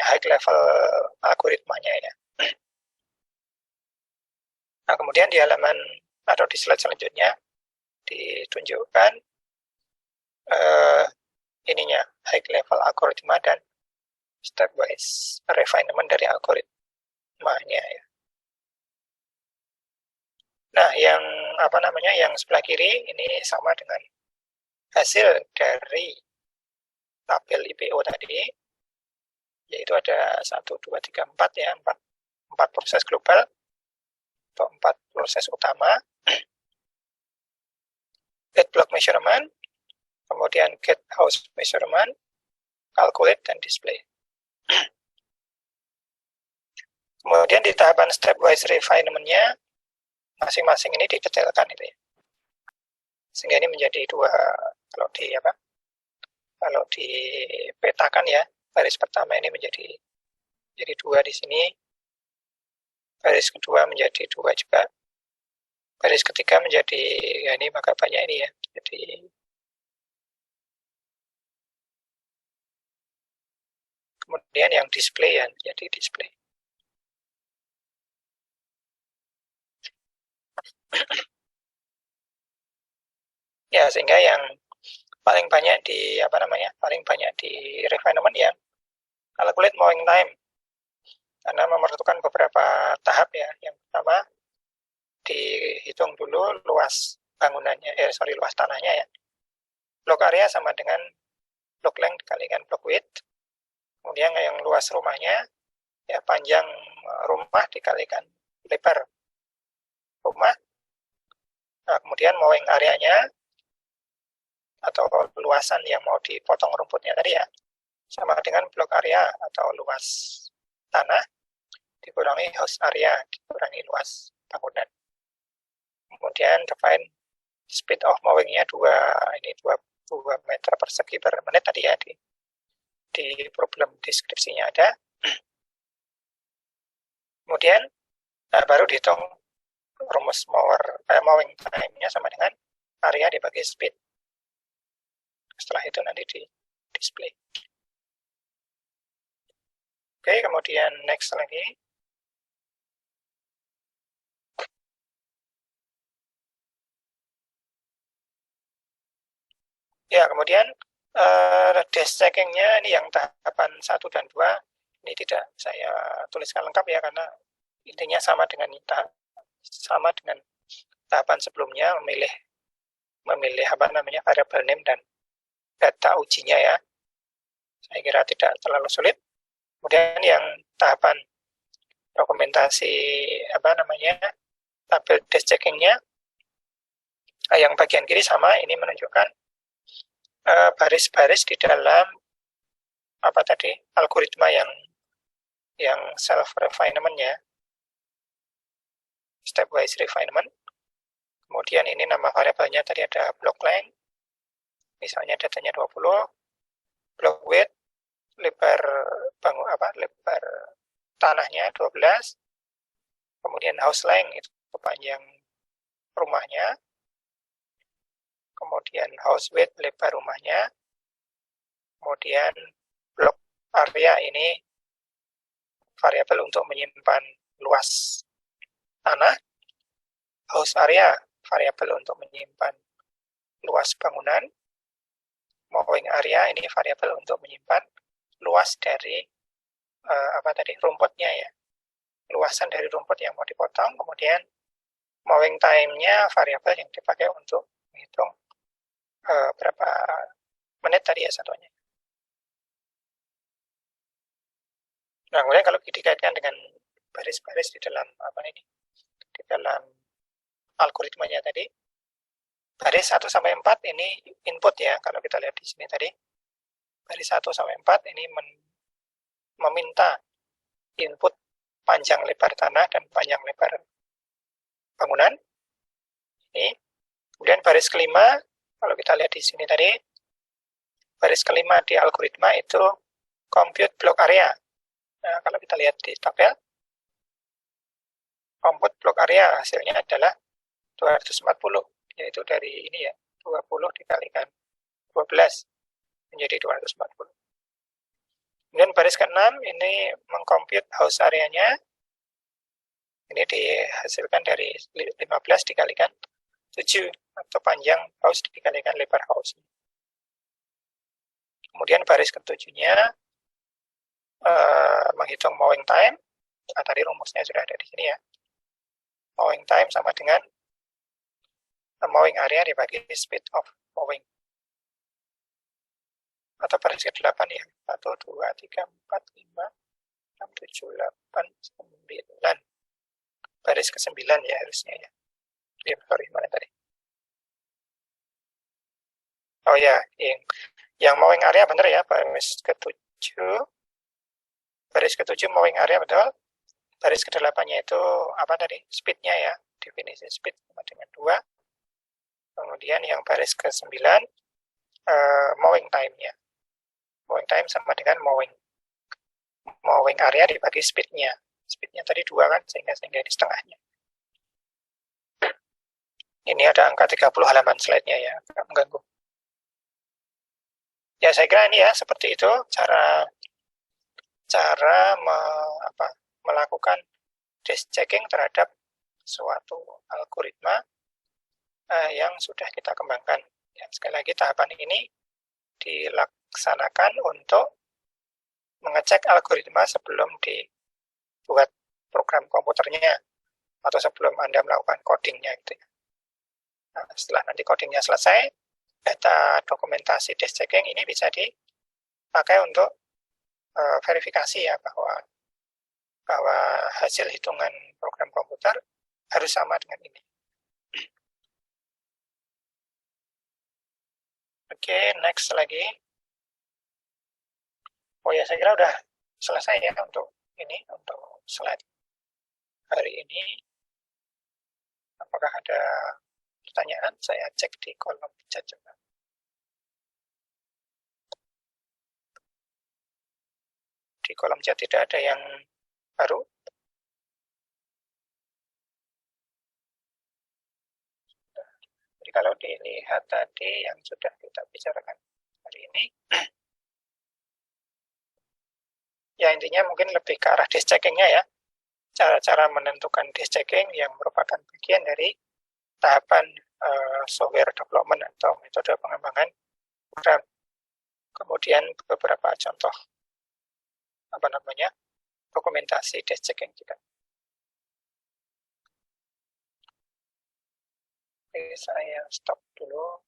[SPEAKER 1] high level algoritmanya ya. Nah, kemudian di halaman atau di slide selanjutnya ditunjukkan ininya high level algoritma dan stepwise refinement dari algoritmanya ya. Nah, yang yang sebelah kiri ini sama dengan hasil dari tabel IPO tadi, yaitu ada 1, 2, 3, 4 ya, 4 proses global atau 4 proses utama. Get block measurement, kemudian get house measurement, calculate, dan display. Kemudian di tahapan stepwise refinement-nya, masing-masing ini didetailkan itu ya. Sehingga ini menjadi dua, kalau dipetakan ya, baris pertama ini menjadi dua di sini, baris kedua menjadi 2 juga, baris ketiga menjadi, ya ini maka banyak ini ya, jadi kemudian yang display ya, jadi display. Ya, sehingga yang paling banyak di refinement ya calculate mowing time, karena memerlukan beberapa tahap ya. Yang pertama dihitung dulu luas bangunannya, luas tanahnya ya. Block area sama dengan block length dikalikan block width. Kemudian yang luas rumahnya ya, panjang rumah dikalikan lebar rumah. Nah, kemudian mowing areanya atau luasan yang mau dipotong rumputnya tadi ya, sama dengan block area atau luas tanah dikurangi house area dikurangi luas bangunan. Kemudian define speed of mowing-nya 2 meter persegi per menit tadi ya, di problem deskripsinya ada. Kemudian baru dihitung rumus mowing time-nya sama dengan area dibagi speed. Setelah itu nanti di display. Oke, kemudian next lagi. Ya, kemudian dash checking-nya ini yang tahapan 1 dan 2 ini tidak saya tuliskan lengkap ya, karena intinya sama dengan tahapan sebelumnya, memilih variable name dan data ujinya ya. Saya kira tidak terlalu sulit. Kemudian yang tahapan dokumentasi tabel dash checking-nya, yang bagian kiri sama, ini menunjukkan baris-baris di dalam algoritma yang self refinement-nya, stepwise refinement. Kemudian ini nama variabelnya tadi ada block length, misalnya datanya 20, block width, lebar tanahnya 12, kemudian house length itu panjang rumahnya, kemudian house width lebar rumahnya, kemudian block area ini variabel untuk menyimpan luas tanah, house area variabel untuk menyimpan luas bangunan, mowing area ini variabel untuk menyimpan luas dari rumputnya ya, luasan dari rumput yang mau dipotong, kemudian mowing time-nya variabel yang dipakai untuk menghitung berapa menit tadi ya satunya. Nah, kemudian kalau dikaitkan dengan baris-baris di dalam di dalam algoritmanya tadi, baris 1 sampai 4 ini input ya, kalau kita lihat di sini tadi. Baris 1 sampai 4 ini meminta input panjang lebar tanah dan panjang lebar bangunan. Ini. Kemudian baris kelima, kalau kita lihat di sini tadi, baris kelima di algoritma itu compute block area. Nah, kalau kita lihat di tabel, compute block area hasilnya adalah 240, yaitu dari ini ya, 20 dikalikan 12 menjadi 240. Kemudian baris ke-6 ini mengcompute house areanya. Ini dihasilkan dari 15 dikalikan 7 atau panjang house dikalikan lebar house. Kemudian baris ke-7-nya menghitung mowing time. Nah, tadi rumusnya sudah ada di sini ya. Mowing time sama dengan mowing area dibagi speed of mowing. Atau baris ke-8 ya. 1, 2, 3, 4, 5, 6, 7, 8, 9. Baris ke-9 ya harusnya ya. Sorry, mana tadi? Oh ya, yang mowing area benar ya, baris ke-7. Baris ke-7 mowing area betul. Baris ke-8-nya itu apa tadi? Speed-nya ya, definisi speed sama dengan 2. Kemudian yang baris ke-9 mowing time-nya. Mowing time sama dengan mowing area dibagi speed-nya. Speed-nya tadi 2 kan, sehingga di setengahnya. Ini ada angka 30 halaman slide-nya ya, agak mengganggu. Ya saya kira ini ya, seperti itu cara melakukan disk checking terhadap suatu algoritma yang sudah kita kembangkan. Ya, sekali lagi tahapan ini dilaksanakan untuk mengecek algoritma sebelum dibuat program komputernya atau sebelum Anda melakukan codingnya gitu ya. Nah, setelah nanti codingnya selesai, data dokumentasi disk checking ini bisa dipakai untuk verifikasi ya bahwa hasil hitungan program komputer harus sama dengan ini. Oke, next lagi. Oh ya, saya kira udah selesai ya untuk slide hari ini. Apakah ada pertanyaan? Saya cek di kolom chat coba. Di kolom chat tidak ada yang baru. Jadi kalau dilihat tadi yang sudah kita bicarakan hari ini, ya intinya mungkin lebih ke arah disk checking-nya ya. Cara-cara menentukan disk checking yang merupakan bagian dari tahapan software development atau metode pengembangan program. Kemudian beberapa contoh dokumentasi disk checking juga. Oke, saya stop dulu.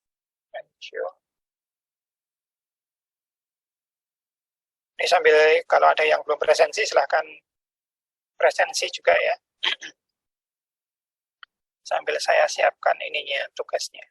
[SPEAKER 1] Thank you. Ini sambil kalau ada yang belum presensi silahkan presensi juga ya. Sambil saya siapkan ininya, tugasnya.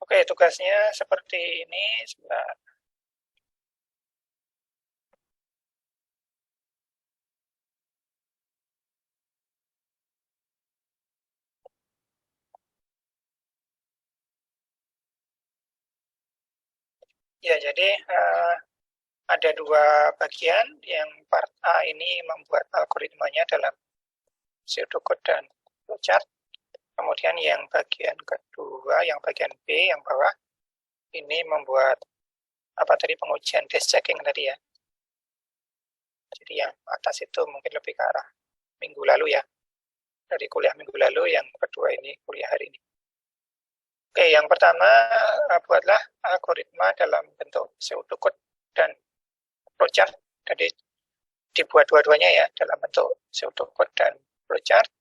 [SPEAKER 1] Oke, tugasnya seperti ini. Sebentar. Ya, jadi ada dua bagian. Yang part A ini membuat algoritmanya dalam pseudocode dan flowchart. Kemudian yang bagian kedua, yang bagian B, yang bawah, ini membuat apa tadi, pengujian desk checking tadi ya. Jadi yang atas itu mungkin lebih ke arah minggu lalu ya, dari kuliah minggu lalu, yang kedua ini kuliah hari ini. Oke, yang pertama buatlah algoritma dalam bentuk pseudocode dan flowchart. Jadi dibuat dua-duanya ya dalam bentuk pseudocode dan flowchart.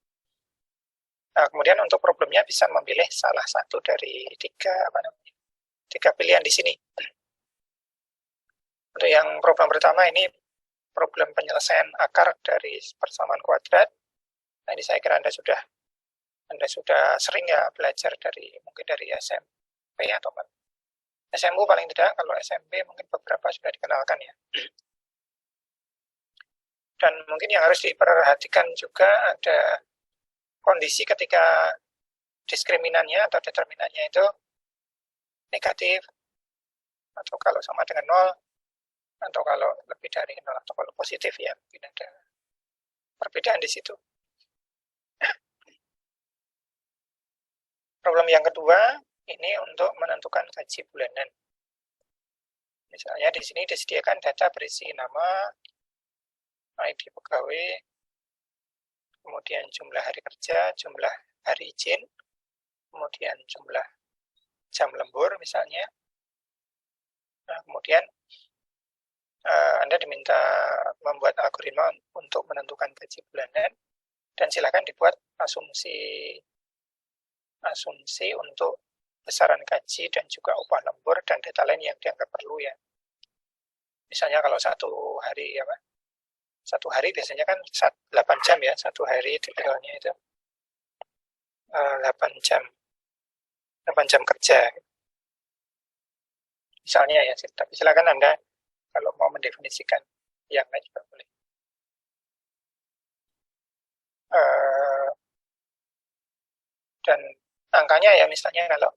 [SPEAKER 1] Nah, kemudian untuk problemnya bisa memilih salah satu dari tiga pilihan di sini. Untuk yang problem pertama ini problem penyelesaian akar dari persamaan kuadrat. Nah, ini saya kira Anda sudah sering ya belajar mungkin dari SMP atau SMU paling tidak, kalau SMP mungkin beberapa sudah dikenalkan ya. Dan mungkin yang harus diperhatikan juga ada kondisi ketika diskriminannya atau determinannya itu negatif, atau kalau sama dengan 0, atau kalau lebih dari 0, atau kalau positif ya, mungkin ada perbedaan di situ. Problem yang kedua, ini untuk menentukan gaji bulanan. Misalnya di sini disediakan data berisi nama, ID pegawai, kemudian jumlah hari kerja, jumlah hari izin, kemudian jumlah jam lembur misalnya. Nah, kemudian Anda diminta membuat algoritma untuk menentukan gaji bulanan, dan silakan dibuat asumsi untuk besaran gaji dan juga upah lembur dan data lain yang dianggap perlu ya. Misalnya kalau satu hari biasanya kan 8 jam ya, satu hari tipikalnya itu 8 jam kerja. Misalnya ya, tapi silakan Anda kalau mau mendefinisikan yang lain juga boleh. Dan angkanya ya, misalnya kalau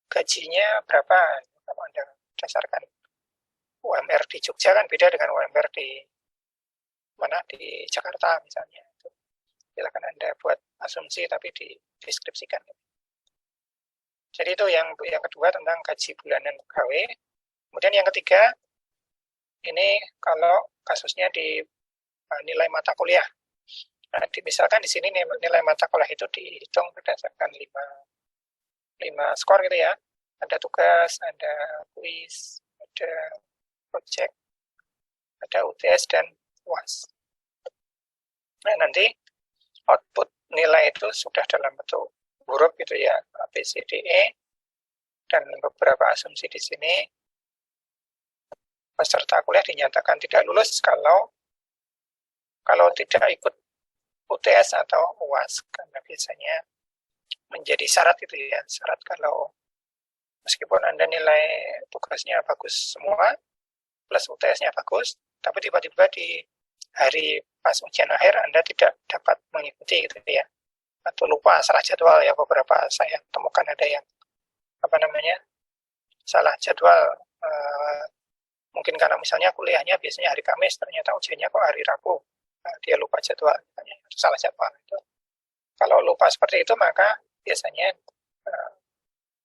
[SPEAKER 1] gajinya berapa, kalau Anda berdasarkan UMR di Jogja kan beda dengan UMR di Jakarta misalnya. Silakan Anda buat asumsi tapi dideskripsikan. Jadi itu yang kedua tentang gaji bulanan pegawai. Kemudian yang ketiga, ini kalau kasusnya di nilai mata kuliah. Nah, misalkan di sini nilai mata kuliah itu dihitung berdasarkan 5 skor gitu ya. Ada tugas, ada kuis, ada project, ada UTS, dan UAS. Nah, nanti output nilai itu sudah dalam bentuk huruf gitu ya, A, B, C, D, E, dan beberapa asumsi di sini. Peserta kuliah dinyatakan tidak lulus kalau tidak ikut UTS atau UAS, karena biasanya menjadi syarat itu ya, syarat kalau meskipun Anda nilai tugasnya bagus semua, plus UTS-nya bagus, tapi tiba-tiba di hari pas ujian akhir Anda tidak dapat mengikuti gitu ya, atau lupa, salah jadwal ya. Beberapa saya temukan ada yang salah jadwal, mungkin karena misalnya kuliahnya biasanya hari Kamis, ternyata ujiannya kok hari Rabu, dia lupa jadwal, itu salah jadwal. Itu kalau lupa seperti itu maka biasanya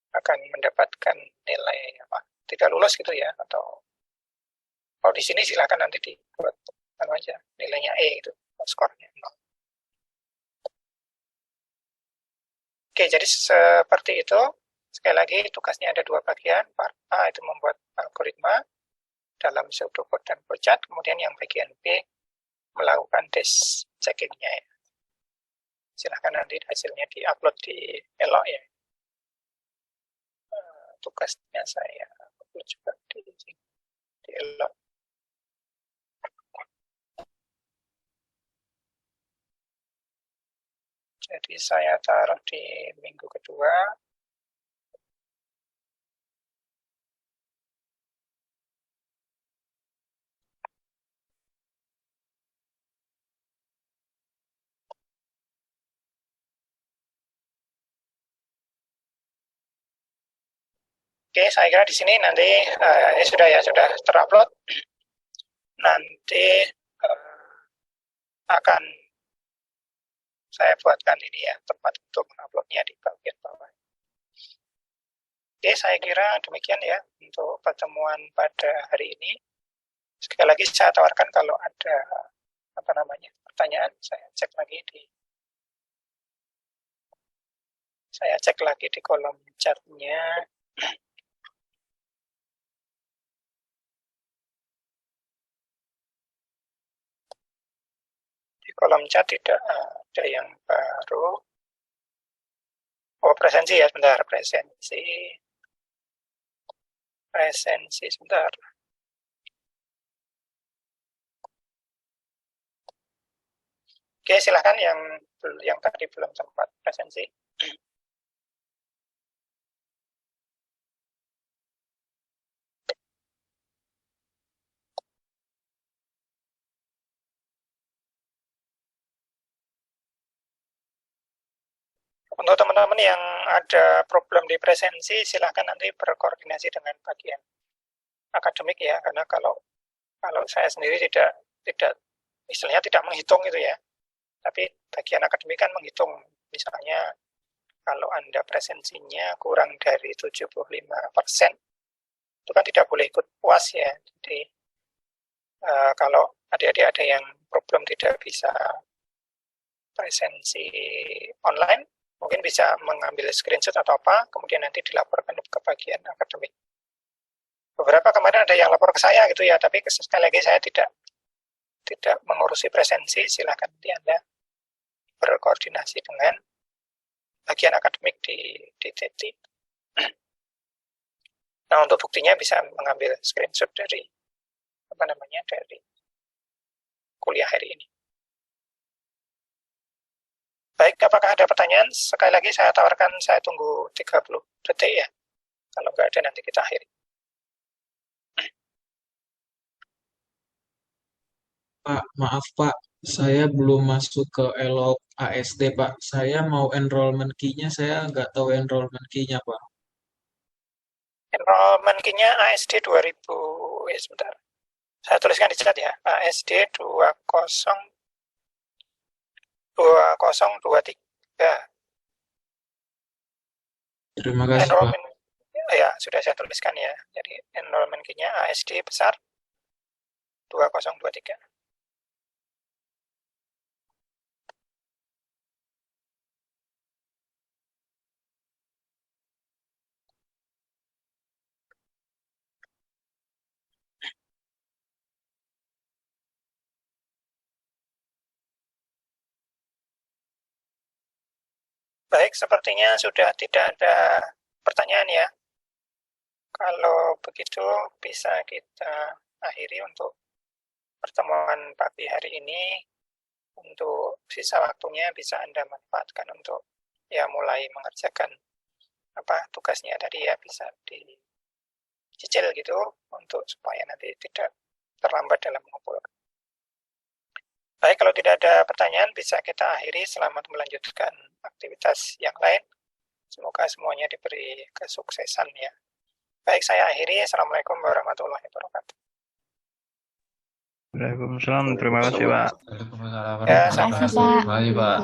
[SPEAKER 1] akan mendapatkan nilai tidak lulus gitu ya, atau kalau di sini silakan nanti dibuat aja nilainya E itu, skornya 0. Oke, jadi seperti itu. Sekali lagi tugasnya ada dua bagian. Part A itu membuat algoritma dalam pseudocode dan flowchart, kemudian yang bagian B melakukan desk checking-nya ya. Silahkan nanti hasilnya diupload di Elok ya. Tugasnya saya upload juga di Elok. Jadi Jadi saya taruh di minggu kedua. Oke, saya kira di sini nanti sudah terupload. Nanti akan saya buatkan ini ya, tempat untuk menguploadnya di bagian bawah. Oke, saya kira demikian ya untuk pertemuan pada hari ini. Sekali lagi saya tawarkan kalau ada pertanyaan, saya cek lagi di kolom chatnya. Di kolom chat tidak ada yang baru. Oh, presensi ya, sebentar. Presensi sebentar. Oke, silakan yang tadi belum sempat presensi. Untuk teman-teman yang ada problem di presensi, silahkan nanti berkoordinasi dengan bagian akademik ya, karena kalau saya sendiri tidak istilahnya tidak menghitung itu ya, tapi bagian akademik kan menghitung. Misalnya kalau Anda presensinya kurang dari 75%, itu kan tidak boleh ikut UAS ya. Jadi kalau adik-adik ada yang problem tidak bisa presensi online, mungkin bisa mengambil screenshot atau apa, kemudian nanti dilaporkan ke bagian akademik. Beberapa kemarin ada yang lapor ke saya gitu ya, tapi sekali lagi saya tidak mengurusi presensi, silahkan nanti Anda berkoordinasi dengan bagian akademik di TT. Nah, untuk buktinya bisa mengambil screenshot dari dari kuliah hari ini. Baik, apakah ada pertanyaan? Sekali lagi saya tawarkan, saya tunggu 30 detik ya. Kalau nggak ada, nanti kita akhiri.
[SPEAKER 3] Pak, maaf Pak, saya belum masuk ke ELOK ASD Pak. Saya mau enrollment key-nya, saya nggak tahu enrollment key-nya Pak.
[SPEAKER 1] Enrollment key-nya ASD 2000, ya sebentar. Saya tuliskan di chat ya, ASD 2023.
[SPEAKER 3] Terima kasih
[SPEAKER 1] Enrollment,
[SPEAKER 3] Pak.
[SPEAKER 1] ya sudah saya tuliskan ya. Jadi enrollment key-nya ASD besar 2023. Baik, sepertinya sudah tidak ada pertanyaan ya. Kalau begitu bisa kita akhiri untuk pertemuan pagi hari ini. Untuk sisa waktunya bisa Anda manfaatkan untuk ya mulai mengerjakan tugasnya tadi ya, bisa dicicil gitu untuk supaya nanti tidak terlambat dalam mengumpulkan. Baik, kalau tidak ada pertanyaan bisa kita akhiri. Selamat melanjutkan aktivitas yang lain. Semoga semuanya diberi kesuksesan ya. Baik, saya akhiri. Assalamualaikum warahmatullahi wabarakatuh.
[SPEAKER 4] Waalaikumsalam, terima kasih Pak.
[SPEAKER 5] Waalaikumsalam
[SPEAKER 1] Ya,
[SPEAKER 5] warahmatullahi
[SPEAKER 1] sama-sama.
[SPEAKER 5] wabarakatuh. Mari Pak.